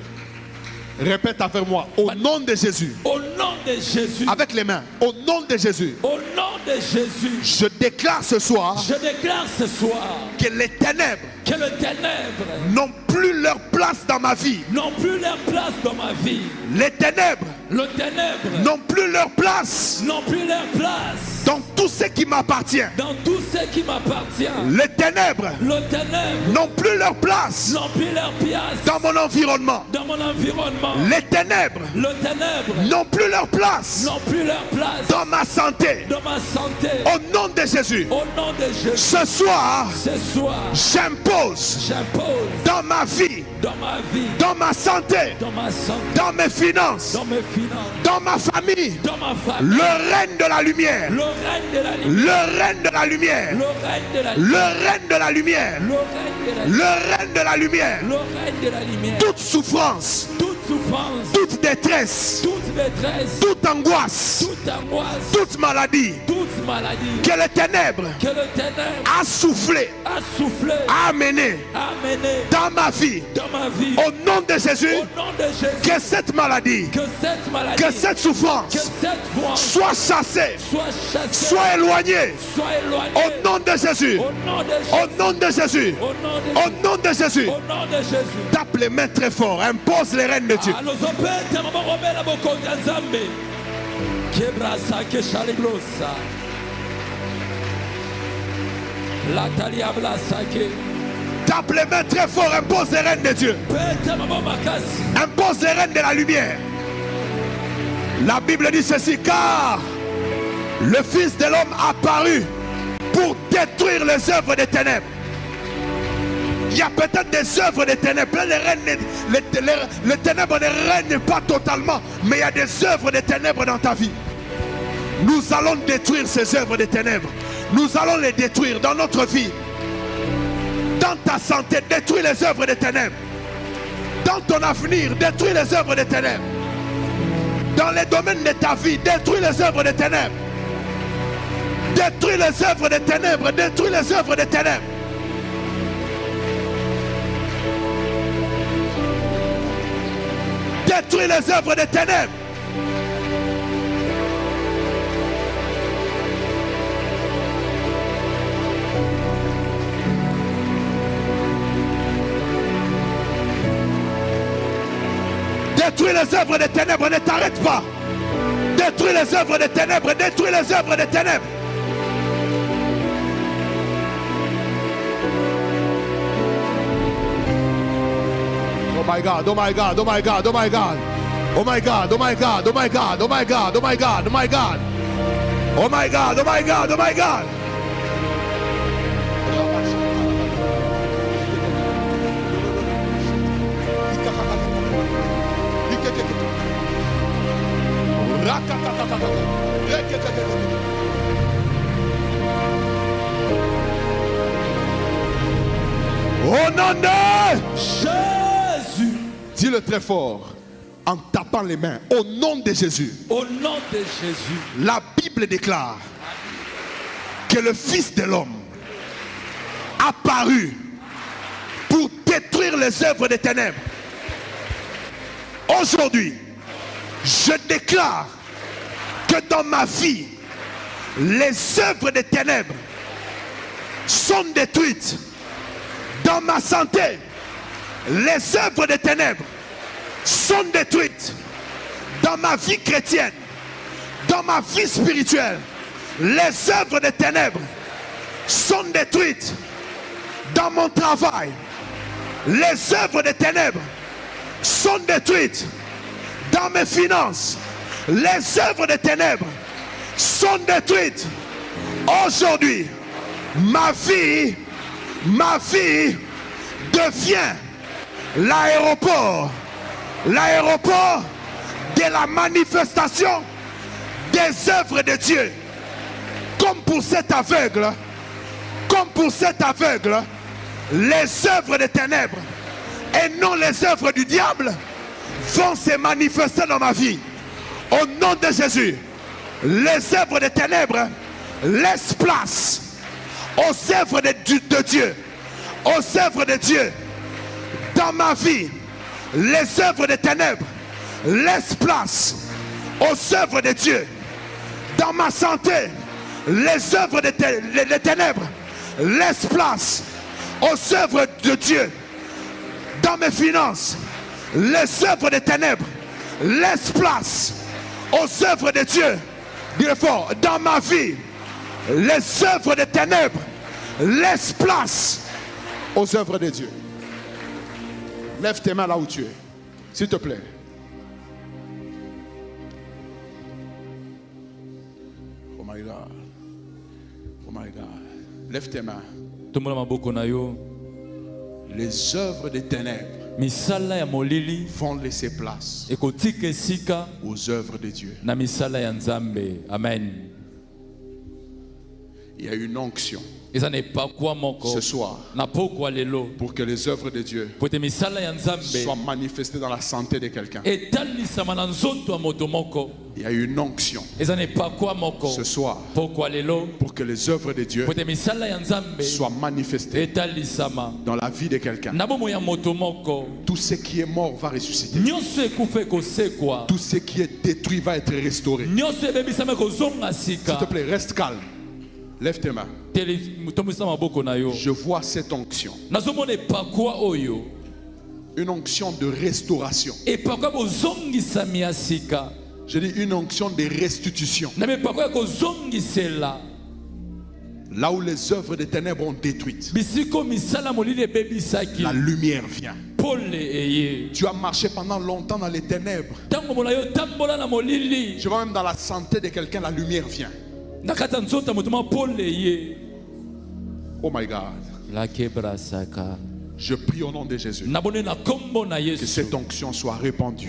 répète avec moi. Au nom de Jésus. Au nom de Jésus. Avec les mains. Au nom de Jésus. Au nom de Jésus. Je déclare ce soir. Je déclare ce soir. Que les ténèbres. Que les ténèbres. N'ont plus leur place dans ma vie. N'ont plus leur place dans ma vie. Les ténèbres. Les ténèbres. N'ont plus leur place. N'ont plus leur place. Dans tout ce qui m'appartient. Dans tout ce qui m'appartient. Les ténèbres. Les ténèbres. N'ont plus leur place. N'ont plus leur place. Dans mon environnement. Dans mon environnement. Les ténèbres. Les ténèbres. N'ont plus leur place. N'ont plus leur place. Dans ma santé. Dans ma santé. Au nom de Jésus. Au nom de Jésus. Ce soir. J'impose. Dans ma vie. Dans ma vie. Dans ma santé. Dans ma santé. Dans mes finances. Dans mes finances. Dans ma famille. Dans ma famille. Le règne de la lumière. Le règne de la lumière. Le règne de la lumière. Le règne de la lumière. Le règne de la lumière. Le règne de la lumière. Toute souffrance. Toute détresse. Toute angoisse. Toute maladie. Que les ténèbres a soufflé. A amené. Dans ma vie. Au nom de Jésus. Que cette maladie. Que cette souffrance soit chassée. Soit éloignée. Au nom de Jésus. Au nom de Jésus. Au nom de Jésus. Tape les mains très fort. Impose les règnes de Dieu. Tape les mains très fort. Impose les règnes de Dieu. Impose les règnes de la lumière. La Bible dit ceci, car le Fils de l'homme apparu pour détruire les œuvres des ténèbres. Il y a peut-être des œuvres des ténèbres. Les ténèbres ne règnent pas totalement, mais il y a des œuvres des ténèbres dans ta vie. Nous allons détruire ces œuvres des ténèbres. Nous allons les détruire dans notre vie. Dans ta santé, détruis les œuvres des ténèbres. Dans ton avenir, détruis les œuvres des ténèbres. Dans les domaines de ta vie, détruis les œuvres des ténèbres. Détruis les œuvres des ténèbres. Détruis les œuvres des ténèbres. Détruis les œuvres des ténèbres. Détruis les œuvres des ténèbres, ne t'arrête pas. Détruis les œuvres des ténèbres, détruis les œuvres des ténèbres. Oh my God, oh my God, oh my God, oh my God. Oh my God, oh my God, oh my God, oh my God, oh my God, oh my God. Oh my God, oh my God, oh my God. Au nom de Jésus. dis-le très fort en tapant les mains. Au nom de Jésus. Au nom de Jésus. La Bible déclare que le Fils de l'homme apparu pour détruire les œuvres des ténèbres. Aujourd'hui, je déclare que dans ma vie, les œuvres des ténèbres sont détruites. Dans ma santé, les œuvres des ténèbres sont détruites. Dans ma vie chrétienne, dans ma vie spirituelle, les œuvres des ténèbres sont détruites. Dans mon travail, les œuvres des ténèbres sont détruites. Dans mes finances, les œuvres des ténèbres sont détruites. Aujourd'hui, ma vie devient l'aéroport de la manifestation des œuvres de Dieu. Comme pour cet aveugle, les œuvres des ténèbres et non les œuvres du diable vont se manifester dans ma vie. Au nom de Jésus, les œuvres des ténèbres laissent place aux œuvres de Dieu. Aux œuvres de Dieu. Dans ma vie, les œuvres des ténèbres laissent place aux œuvres de Dieu. Dans ma santé, les œuvres des ténèbres laissent place aux œuvres de Dieu. Dans mes finances, les œuvres des ténèbres laissent place aux œuvres de Dieu. Dis-le fort. Dans ma vie, les œuvres des ténèbres laissent place aux œuvres de Dieu. Lève tes mains là où tu es, s'il te plaît. Oh my God. Oh my God. Lève tes mains. Les œuvres des ténèbres misala ya molili vont laisser place ekotika esika aux œuvres de Dieu. na misala ya Nzambe. Amen. Il y a une onction ce soir pour que les œuvres de Dieu soient manifestées dans la santé de quelqu'un. Il y a une onction ce soir pour que les œuvres de Dieu soient manifestées dans la vie de quelqu'un. Tout ce qui est mort va ressusciter. Tout ce qui est détruit va être restauré. S'il te plaît, reste calme. Lève tes mains. Je vois cette onction. Une onction de restauration. Je dis une onction de restitution. Là où les œuvres des ténèbres ont détruites, la lumière vient. Tu as marché pendant longtemps dans les ténèbres. Je vois même dans la santé de quelqu'un, la lumière vient. Oh my God. Je prie au nom de Jésus que cette onction soit répandue.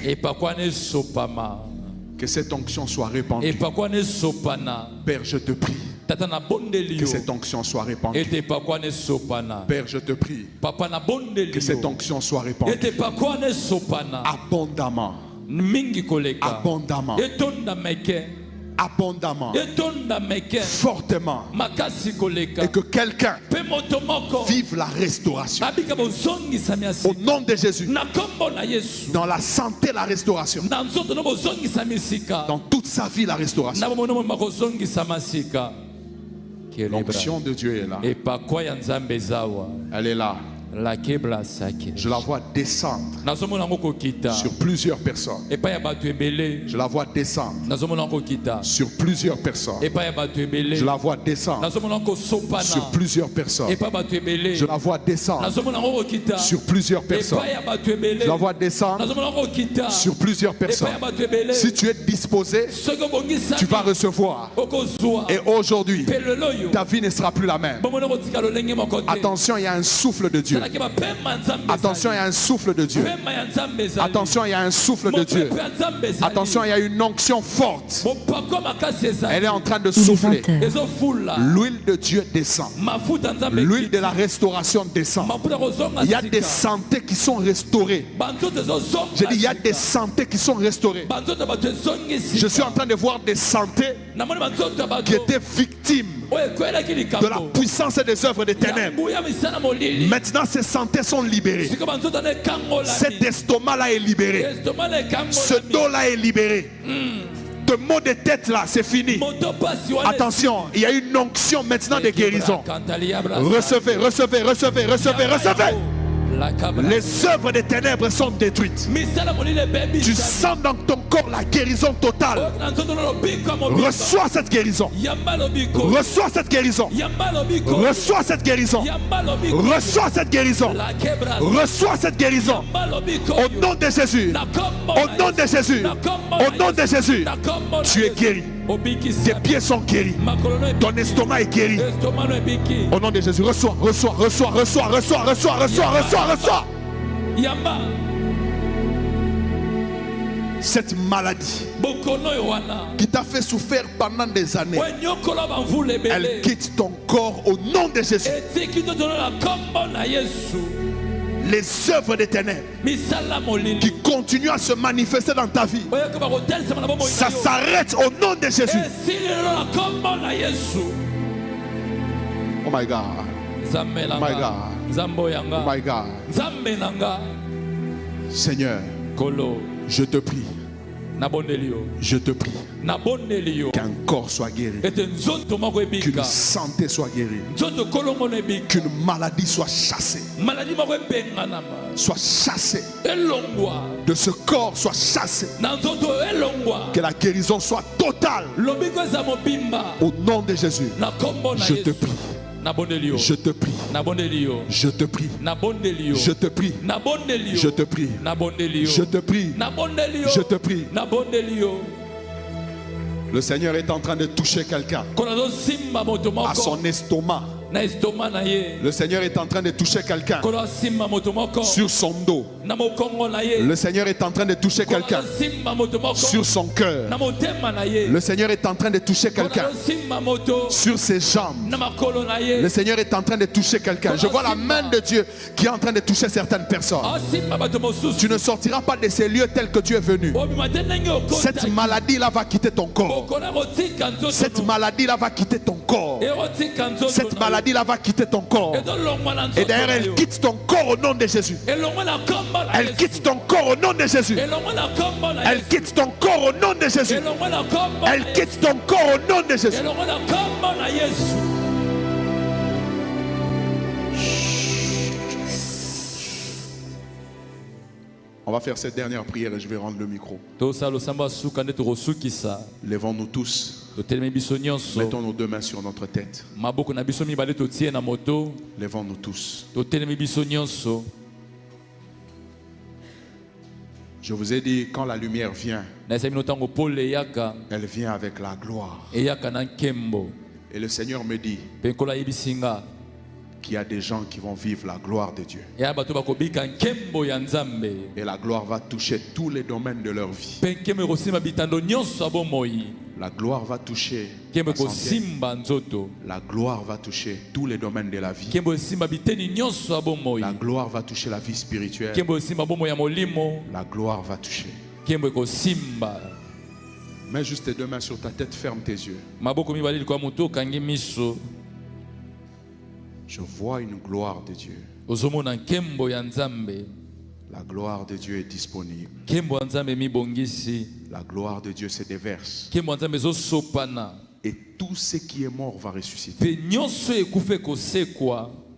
Que cette onction soit répandue. Père, je te prie que cette onction soit répandue. Père, je te prie que cette onction soit répandue abondamment. Abondamment. Abondamment, fortement, et que quelqu'un vive la restauration. Au nom de Jésus, dans la santé, la restauration. Dans toute sa vie, la restauration. L'onction de Dieu est là. Elle est là. Je la vois descendre sur plusieurs personnes. Je la vois descendre sur plusieurs personnes. Je la vois descendre sur plusieurs personnes. Je la vois descendre sur plusieurs personnes. Je la vois descendre sur plusieurs personnes. Si tu es disposé, tu vas recevoir. Et aujourd'hui, ta vie ne sera plus la même. Attention, il y a un souffle de Dieu. Attention, il y a un souffle de Dieu. Attention, il y a un souffle de Dieu. Attention, il y a une onction forte. Elle est en train de souffler. L'huile de Dieu descend. L'huile de la restauration descend. Il y a des santé qui sont restaurées. J'ai dit, il y a des santé qui sont restaurées. Je suis en train de voir des santé qui étaient victimes de la puissance et des œuvres des ténèbres. Maintenant, ces santé sont libérées. Cet estomac-là est libéré. Ce dos-là est libéré. De maux de tête là, c'est fini. Attention, il y a une onction maintenant de guérison. Recevez, recevez, recevez, recevez, recevez. Les œuvres des ténèbres sont détruites. Tu sens dans ton corps la guérison totale. Reçois cette guérison. Reçois cette guérison. Reçois cette guérison. Reçois cette guérison. Reçois cette guérison. Au nom de Jésus. Au nom de Jésus. Au nom de Jésus. Tu es guéri. Tes pieds sont guéris. Ton estomac est guéri. Au nom de Jésus, reçois, reçois, reçois, reçois, reçois, reçois, reçois, reçois, reçois. Cette maladie qui t'a fait souffrir pendant des années, elle quitte ton corps au nom de Jésus. Les œuvres des ténèbres qui continuent à se manifester dans ta vie, ça s'arrête au nom de Jésus. Oh my God. Oh my God. Oh my God. Seigneur, je te prie. Je te prie qu'un corps soit guéri, qu'une santé soit guérie, qu'une maladie soit chassée, de ce corps soit chassée, que la guérison soit totale au nom de Jésus. Je te prie. Je te prie. Je te prie. Je te prie. Je te prie. Je te prie. Je te prie. Le Seigneur est en train de toucher quelqu'un à son estomac. Le Seigneur est en train de toucher quelqu'un sur son dos. Le Seigneur est en train de toucher quelqu'un sur son cœur. Le Seigneur est en train de toucher quelqu'un sur ses jambes. Le Seigneur est en train de toucher quelqu'un. Je vois la main de Dieu qui est en train de toucher certaines personnes. Tu ne sortiras pas de ces lieux tels que tu es venu. Cette maladie-là va quitter ton corps. Cette maladie-là va quitter ton corps. Cette maladie-là va quitter ton corps. Et d'ailleurs, elle quitte ton corps au nom de Jésus. Elle quitte ton corps au nom de Jésus. Elle quitte ton corps au nom de Jésus. Elle quitte ton corps au nom de Jésus. On va faire cette dernière prière et je vais rendre le micro. Lèvons-nous tous. Mettons nos deux mains sur notre tête. Lèvons-nous tous. Je vous ai dit, quand la lumière vient, elle vient avec la gloire. Et le Seigneur me dit qu'il y a des gens qui vont vivre la gloire de Dieu. Et la gloire va toucher tous les domaines de leur vie. La gloire va toucher la santé. La gloire va toucher tous les domaines de la vie. La gloire va toucher la vie spirituelle. La gloire va toucher. Mets juste tes deux mains sur ta tête, ferme tes yeux. Je vois une gloire de Dieu. La gloire de Dieu est disponible. La gloire de Dieu se déverse. Et tout ce qui est mort va ressusciter.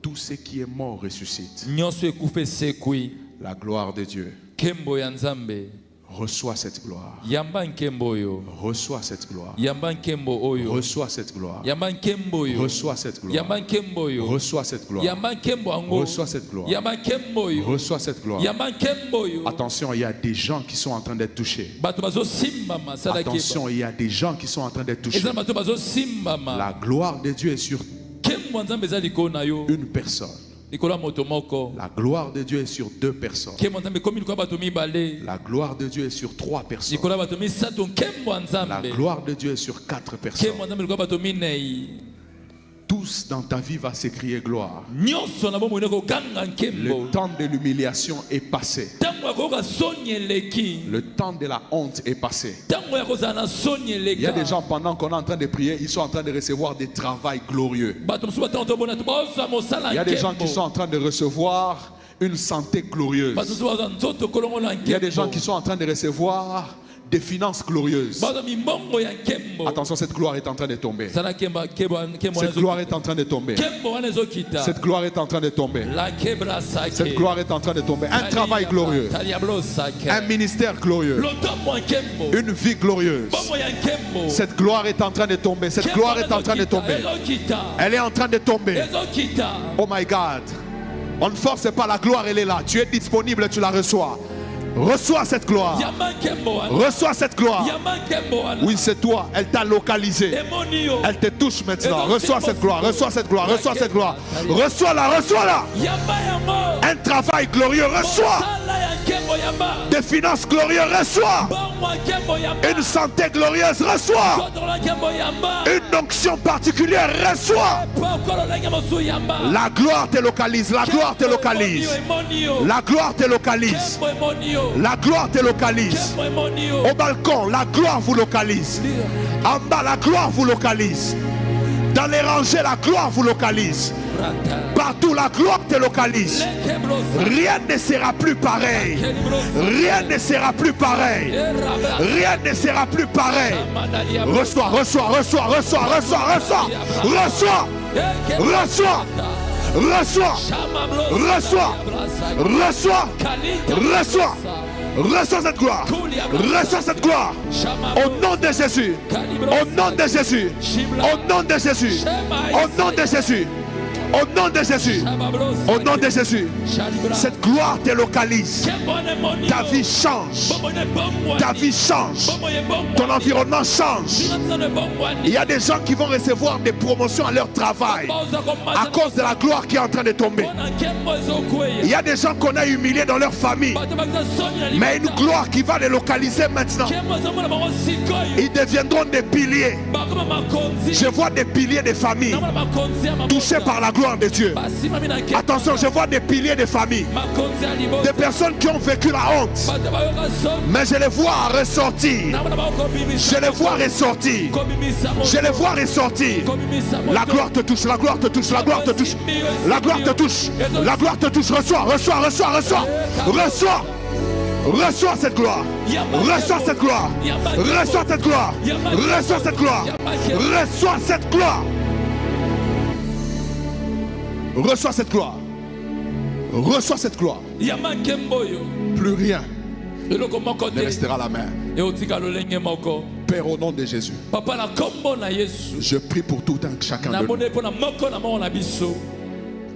tout ce qui est mort ressuscite. nyonso ekufa esekwi. La gloire de Dieu. Nkembo ya Nzambe. Reçois cette gloire. Yamba nkembo oyo. Reçois cette gloire. Yamba nkembo oyo. Reçois cette gloire. Yamba nkembo oyo. Reçois cette gloire. Yamba nkembo oyo. Reçois cette gloire. Yamba nkembo ango. Reçois cette gloire. Yamba nkembo oyo. Reçois cette gloire. Yamba nkembo oyo. Attention, il y a des gens qui sont en train d'être touchés. Bato bazo simbama sala keba. Attention, il y a des gens qui sont en train d'être touchés. Ezala bato bazo simbama. La gloire de Dieu est sur Nkembo Nzambe eza likolo na yo. une personne. Likolo ya moto moko. La gloire de Dieu est sur deux personnes. Nkembo Nzambe komi likolo ya bato mibale. La gloire de Dieu est sur trois personnes. Likolo ya bato misato nkembo ya La Nzambe. gloire de Dieu est sur quatre personnes. Nkembo Nzambe likolo ya bato minei. Tous dans ta vie va s'écrier gloire. Nyonso na bomoi koganga nkembo. Le temps de l'humiliation est passé. Tango ya koyoka soni eleki. Le temps de la honte est passé. Tango ya kozala na soni eleka. Il y a des gens pendant qu'on est en train de prier, ils sont en train de recevoir des travails glorieux. Bato mosusu batango tobona tobozwa mosala Il y a des gens nkembo. qui sont en train de recevoir une santé glorieuse. Bato mosusu bazwa nzoto kolongola nkembo. Il y a des gens qui sont en train de recevoir des finances glorieuses. Bazwa mimbongo ya nkembo. Attention, cette gloire est en train de tomber. Sala kemba nkembo Cette gloire est en train de tomber. Nkembo wana ezokita. Cette gloire est en train de tomber. La kebra sake. Cette gloire est en train de tomber. Un travail glorieux. Taliablo sake. Un ministère glorieux. Lotomo ya nkembo. Une vie glorieuse. Bongo ya nkembo. Cette gloire est en train de tomber. Cette gloire est en train de tomber. Ezokita. Elle est en train de tomber. Ezokita. Oh my God. On ne force pas, la gloire, elle est là. Tu es disponible, tu la reçois. Reçois cette gloire. Yama nkembo wana. Reçois cette gloire. Yama nkembo wana. Oui, c'est toi. Elle t'a localisé. Demonio. Elle te touche maintenant. Reçois cette gloire. Reçois cette gloire. Reçois cette gloire. Reçois-la. Reçois-la. Yama yango. Un travail glorieux. Reçois. Sala ya nkembo yama. Des finances glorieuses. Reçois. Bongo nkembo yama. Une santé glorieuse. Reçois. Zotola nkembo yama. Une onction particulière. Reçois. Pokolo lenge mosu yama. La gloire te localise. La gloire te localise. Emonio. La gloire te localise. Kembo emonio. La gloire te localise. Kembo emonio. Au balcon, la gloire vous localise. En bas, la gloire vous localise. Dans les rangées, la gloire vous localise. Partout, la gloire te localise. Rien ne sera plus pareil. Rien ne sera plus pareil. Rien ne sera plus pareil. Reçois, reçois, reçois, reçois, reçois, reçois. Reçois. Reçois. Reçois. Reçois. Reçois. Reçois. Reçois cette gloire. Reçois cette gloire. Au nom de Jésus. Au nom de Jésus. Au nom de Jésus. Au nom de Jésus. Au nom de Jésus. Au nom de Jésus. Cette gloire te localise. Ta vie change. Ta vie change. Ton environnement change. Il y a des gens qui vont recevoir des promotions à leur travail à cause de la gloire qui est en train de tomber. Il y a des gens qu'on a humiliés dans leur famille, mais une gloire qui va les localiser maintenant. Ils deviendront des piliers. Je vois des piliers de famille touchés par la gloire de Dieu. Attention, je vois des piliers de famille, des personnes qui ont vécu la honte, mais je les vois ressortir. Je les vois ressortir. Je les vois ressortir. La gloire te touche, la gloire te touche, la gloire te touche. La gloire te touche. La gloire te touche. Reçois, reçois, reçois, reçois. Reçois. Reçois cette gloire. Reçois cette gloire. Reçois cette gloire. Reçois cette gloire. Reçois cette gloire. Reçois cette gloire. Reçois cette gloire. Plus rien ne restera la même. Père, au nom de Jésus, je prie pour tout un chacun de nous.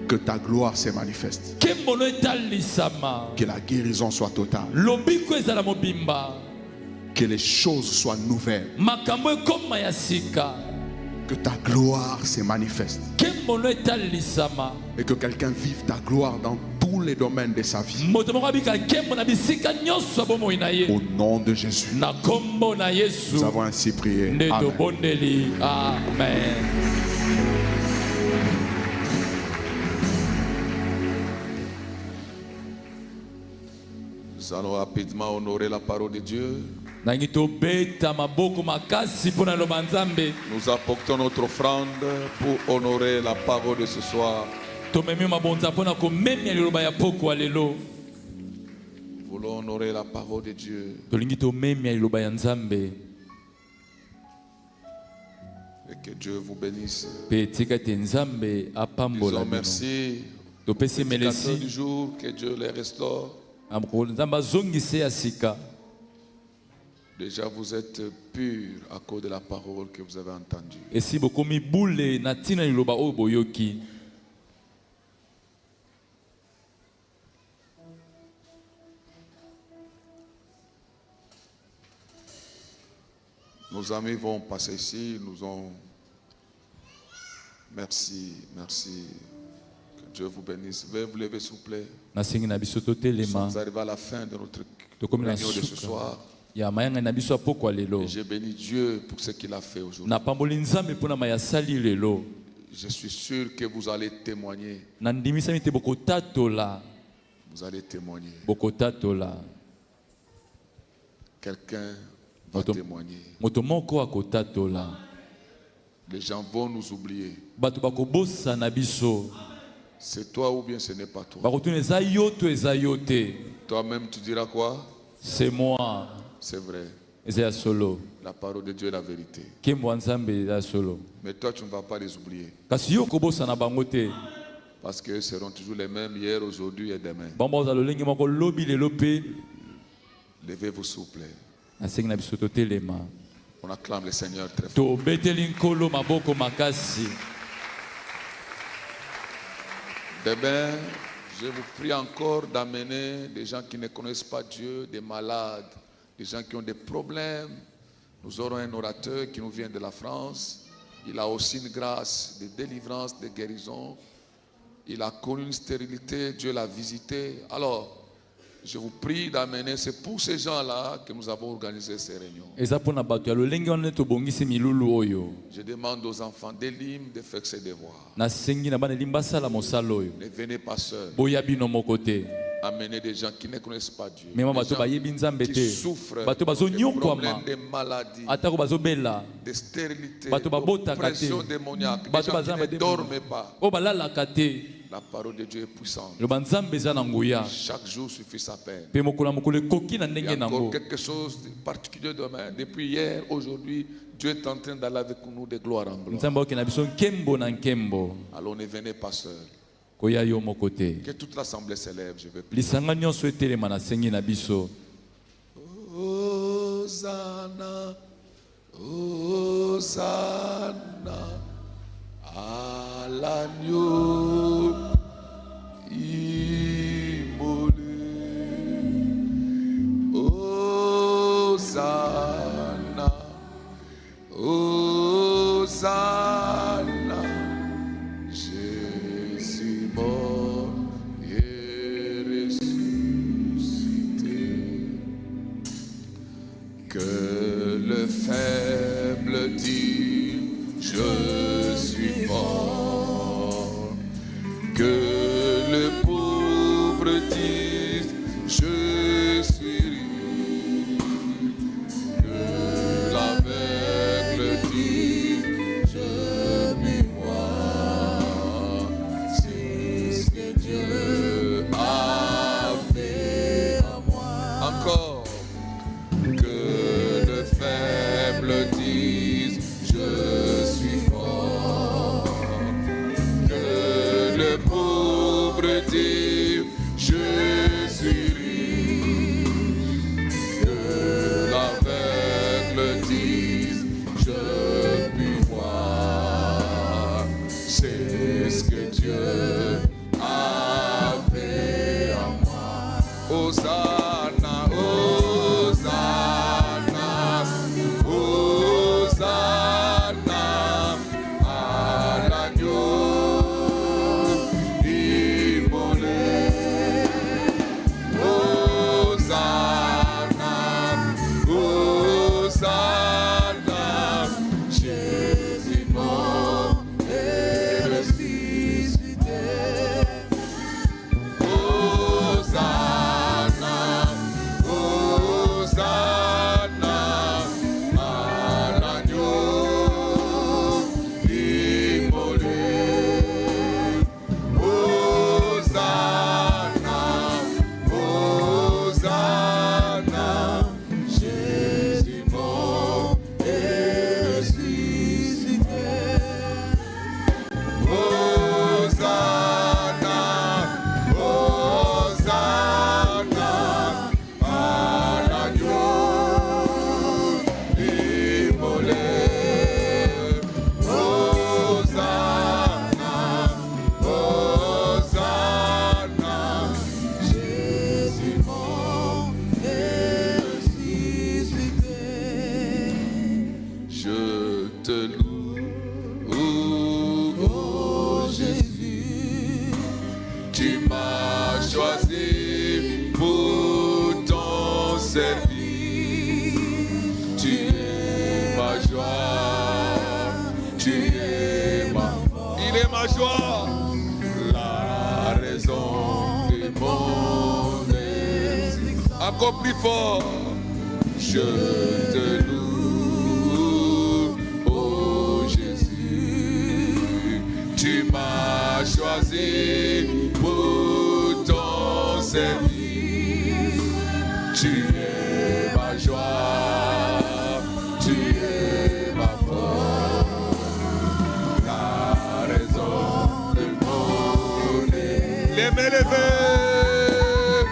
Que ta gloire se manifeste. Que la guérison soit totale. Que les choses soient nouvelles. Que ta gloire se manifeste. Et que quelqu'un vive ta gloire dans tous les domaines de sa vie. Au nom de Jésus. Nous avons ainsi prié. Amen. Nous allons rapidement honorer la parole de Dieu. Nous apportons notre offrande pour honorer la parole de ce soir. Nous voulons honorer la parole de Dieu. Et que Dieu vous bénisse. Disons merci. Prédicateur du jour, que Dieu les restaure. Déjà vous êtes pur à cause de la parole que vous avez entendue. Nos amis vont passer ici, nous ont... Merci, merci. Que Dieu vous bénisse. Veuillez vous lever s'il vous plaît. Nous sommes arrivés à la fin de notre réunion de ce soir. J'ai béni Dieu pour ce qu'il a fait aujourd'hui. Je suis sûr que vous allez témoigner. Vous allez témoigner. Quelqu'un va témoigner. Les gens vont nous oublier. C'est toi ou bien ce n'est pas toi. Toi-même tu diras quoi? C'est moi. C'est vrai. La parole de Dieu est la vérité. Mais toi tu ne vas pas les oublier. Parce qu'ils seront toujours les mêmes hier, aujourd'hui et demain. Levez-vous s'il vous plaît. On acclame le Seigneur très fort. Demain, je vous prie encore d'amener des gens qui ne connaissent pas Dieu, des malades, des gens qui ont des problèmes. Nous aurons un orateur qui nous vient de la France. Il a aussi une grâce de délivrance, de guérison. Il a connu une stérilité, Dieu l'a visité. Alors, je vous prie d'amener, c'est pour ces gens-là que nous avons organisé ces réunions. Je demande aux enfants d'Elim de faire ses devoirs. Ne venez pas seuls. Amenez des gens qui ne connaissent pas Dieu. Des gens qui souffrent de problèmes, de maladies, de stérilité, de pression démoniaque. Des gens qui ne dorment pas. La parole de Dieu est puissante. Chaque jour suffit sa peine. Il y a encore quelque chose de particulier demain. Depuis hier, aujourd'hui, Dieu est en train d'aller avec nous de gloire en gloire. Alors ne venez pas seul. Que toute l'assemblée s'élève, je vais prier. Hosanna, Hosanna, à l'agneau immolé. Hosanna, Hosanna, Jésus mort et ressuscité. Que le faible dit, je suis fort. Que le pauvre dise, je suis riche. Que l'aveugle dise, je puis voir. C'est ce que Dieu a fait à moi. Encore. Que le faible dise, je suis fort. Que le pauvre dise, je suis riche. Que l'aveugle dise, je puis voir. C'est ce que Dieu a fait à moi. Hosanna, Hosanna, Hosanna à l'agneau immolé. Hosanna, Hosanna, Jésus mort et ressuscité. Tu m'as choisi pour ton service. Tu es ma joie, tu es ma force. Il est ma joie, la raison de mon existence. Encore plus fort, je te loue, oh Jésus. Tu m'as choisi pour ton service. Tu es ma joie, tu es ma force, la raison de mon existence. Les mains levées,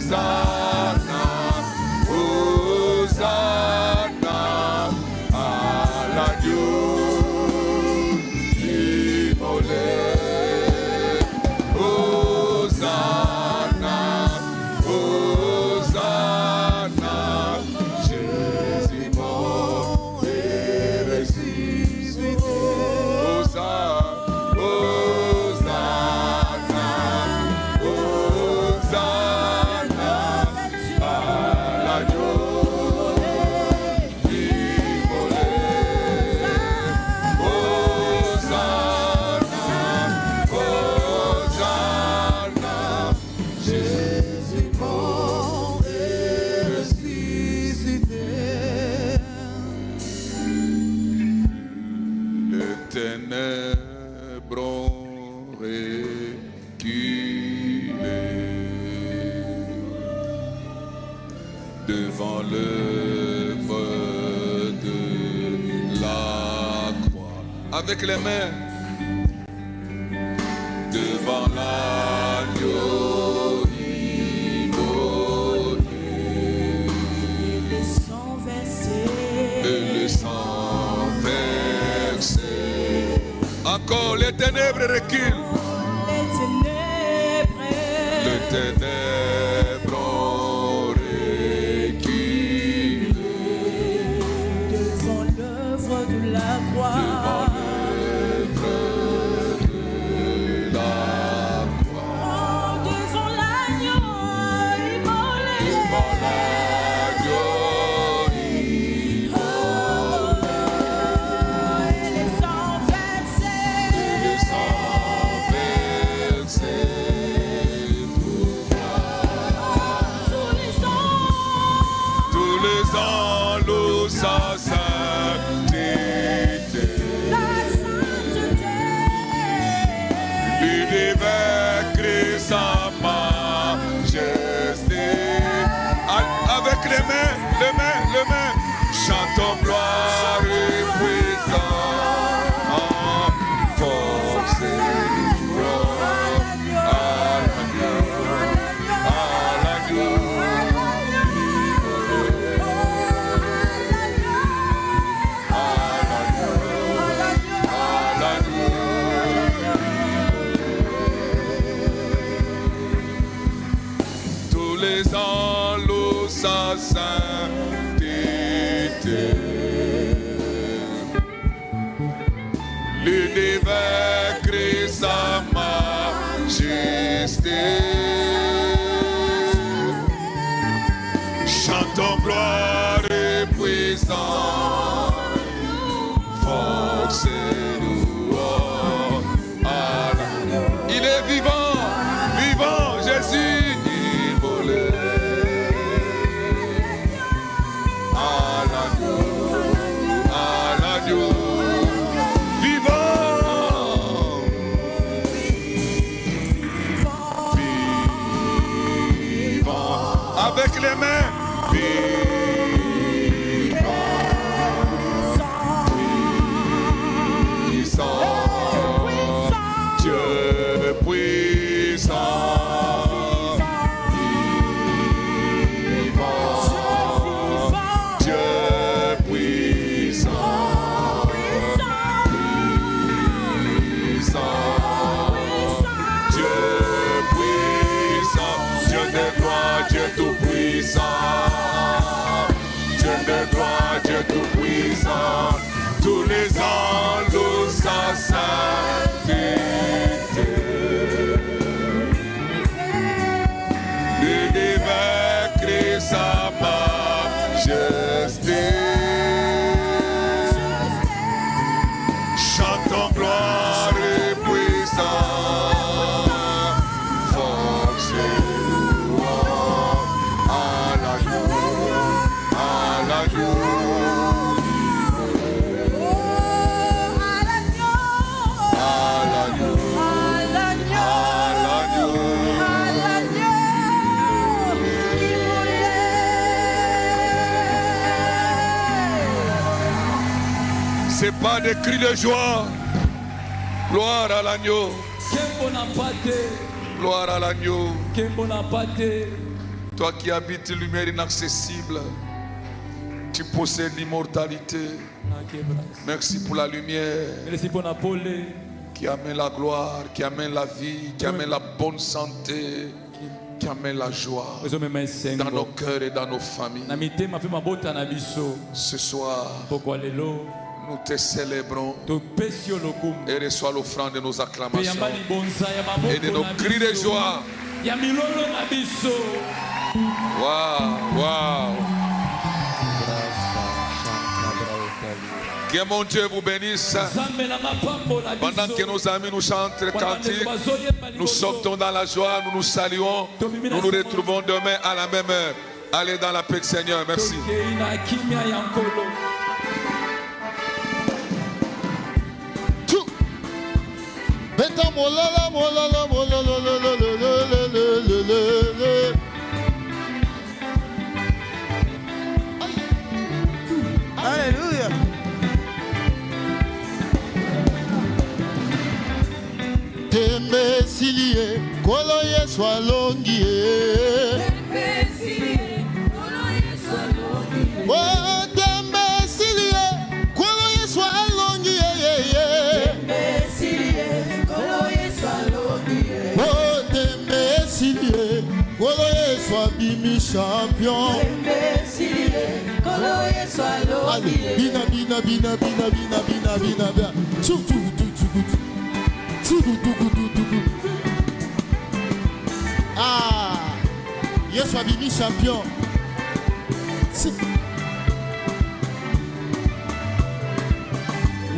Hosanna, Hosanna à l'agneau immolé. Hosanna, Hosanna, Jésus mort et ressuscité. Hosanna, Hosanna, Hosanna à l'agneau immolé. Hosanna, Hosanna, Jésus mort et ressuscité. Les ténèbres ont reculé devant l'œuvre de la croix. Avec les mains, devant l'agneau immolé. Le sang versé, Et le sang versé. Encore les ténèbres reculent. les ténèbres, Les ténèbres ont reculé devant l'œuvre de la croix. devant l'œuvre de la croix. Devant l'agneau immolé, Devant l'agneau immolé. et le sang versé, Le sang versé pour moi. Tous les ans, louent sa sainteté. la sainteté, L'univers crie sa majesté. Avec les mains, chantons gloire et puissance. Force et gloire à l'agneau, à l'agneau. Tous les ans, louent sa sainteté. L'univers crie sa majesté. Chantons gloire et puissance. Force et louange à l'agneau. Il est vivant, vivant, Jésus immolé. À l'agneau, vivant, vivant, avec les mains, Dieu puissant, Dieu puissant, Dieu de gloire, Dieu tout puissant, Dieu de gloire, Dieu tout puissant, tous les ans louent sa sainteté. Ah, des cris de joie. Gloire à l'agneau. Gloire à l'agneau. Toi qui habites une lumière inaccessible, tu possèdes l'immortalité. Merci pour la lumière qui amène la gloire, qui amène la vie, qui amène la bonne santé, qui amène la joie dans nos cœurs et dans nos familles. Ce soir, nous te célébrons et reçois l'offrande de nos acclamations et de nos cris de joie. Waouh, waouh. Que mon Dieu vous bénisse. Pendant que nos amis nous chantent le cantique, nous sortons dans la joie, nous nous saluons. Nous nous retrouvons demain à la même heure. Allez dans la paix du Seigneur. Merci. Alléluia. Tembe silie kolo Yesu alongi. Tembe silie kolo Yesu alongi. Oh tembe silie kolo Yesu alongi. Tembe silie kolo Yesu alongi. Oh tembe silie kolo Yesu abimi champion. Tembe silie kolo Yesu alongi. Bina bina bina bina bina bina bina bina. Ah, Yesu abimi champion.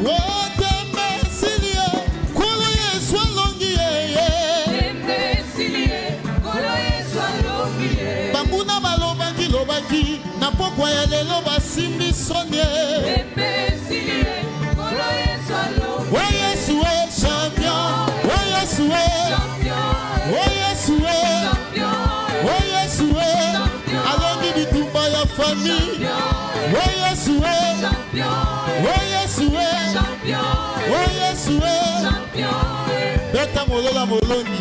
Oh, tembe silie kolo Yesu alongi. Tembe silie kolo Yesu alongi. Bambuna balobaki lobaki na pokwa ya lelo basimbi sonye. Tembe silie kolo Yesu alongi. Oh Yesu champion. Oh Yesu champion. Oh Yesu champion. Oh Yesu alongi bitumba ya famille. Oh Yesu champion. Oh Yesu champion. Oh Yesu champion. Beta molola moloni.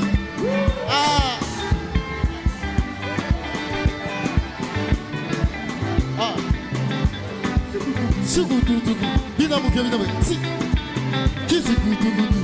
Ah. Ah. Sugu tu tu. Bina muke bina muke. Si. Kisi tu tu.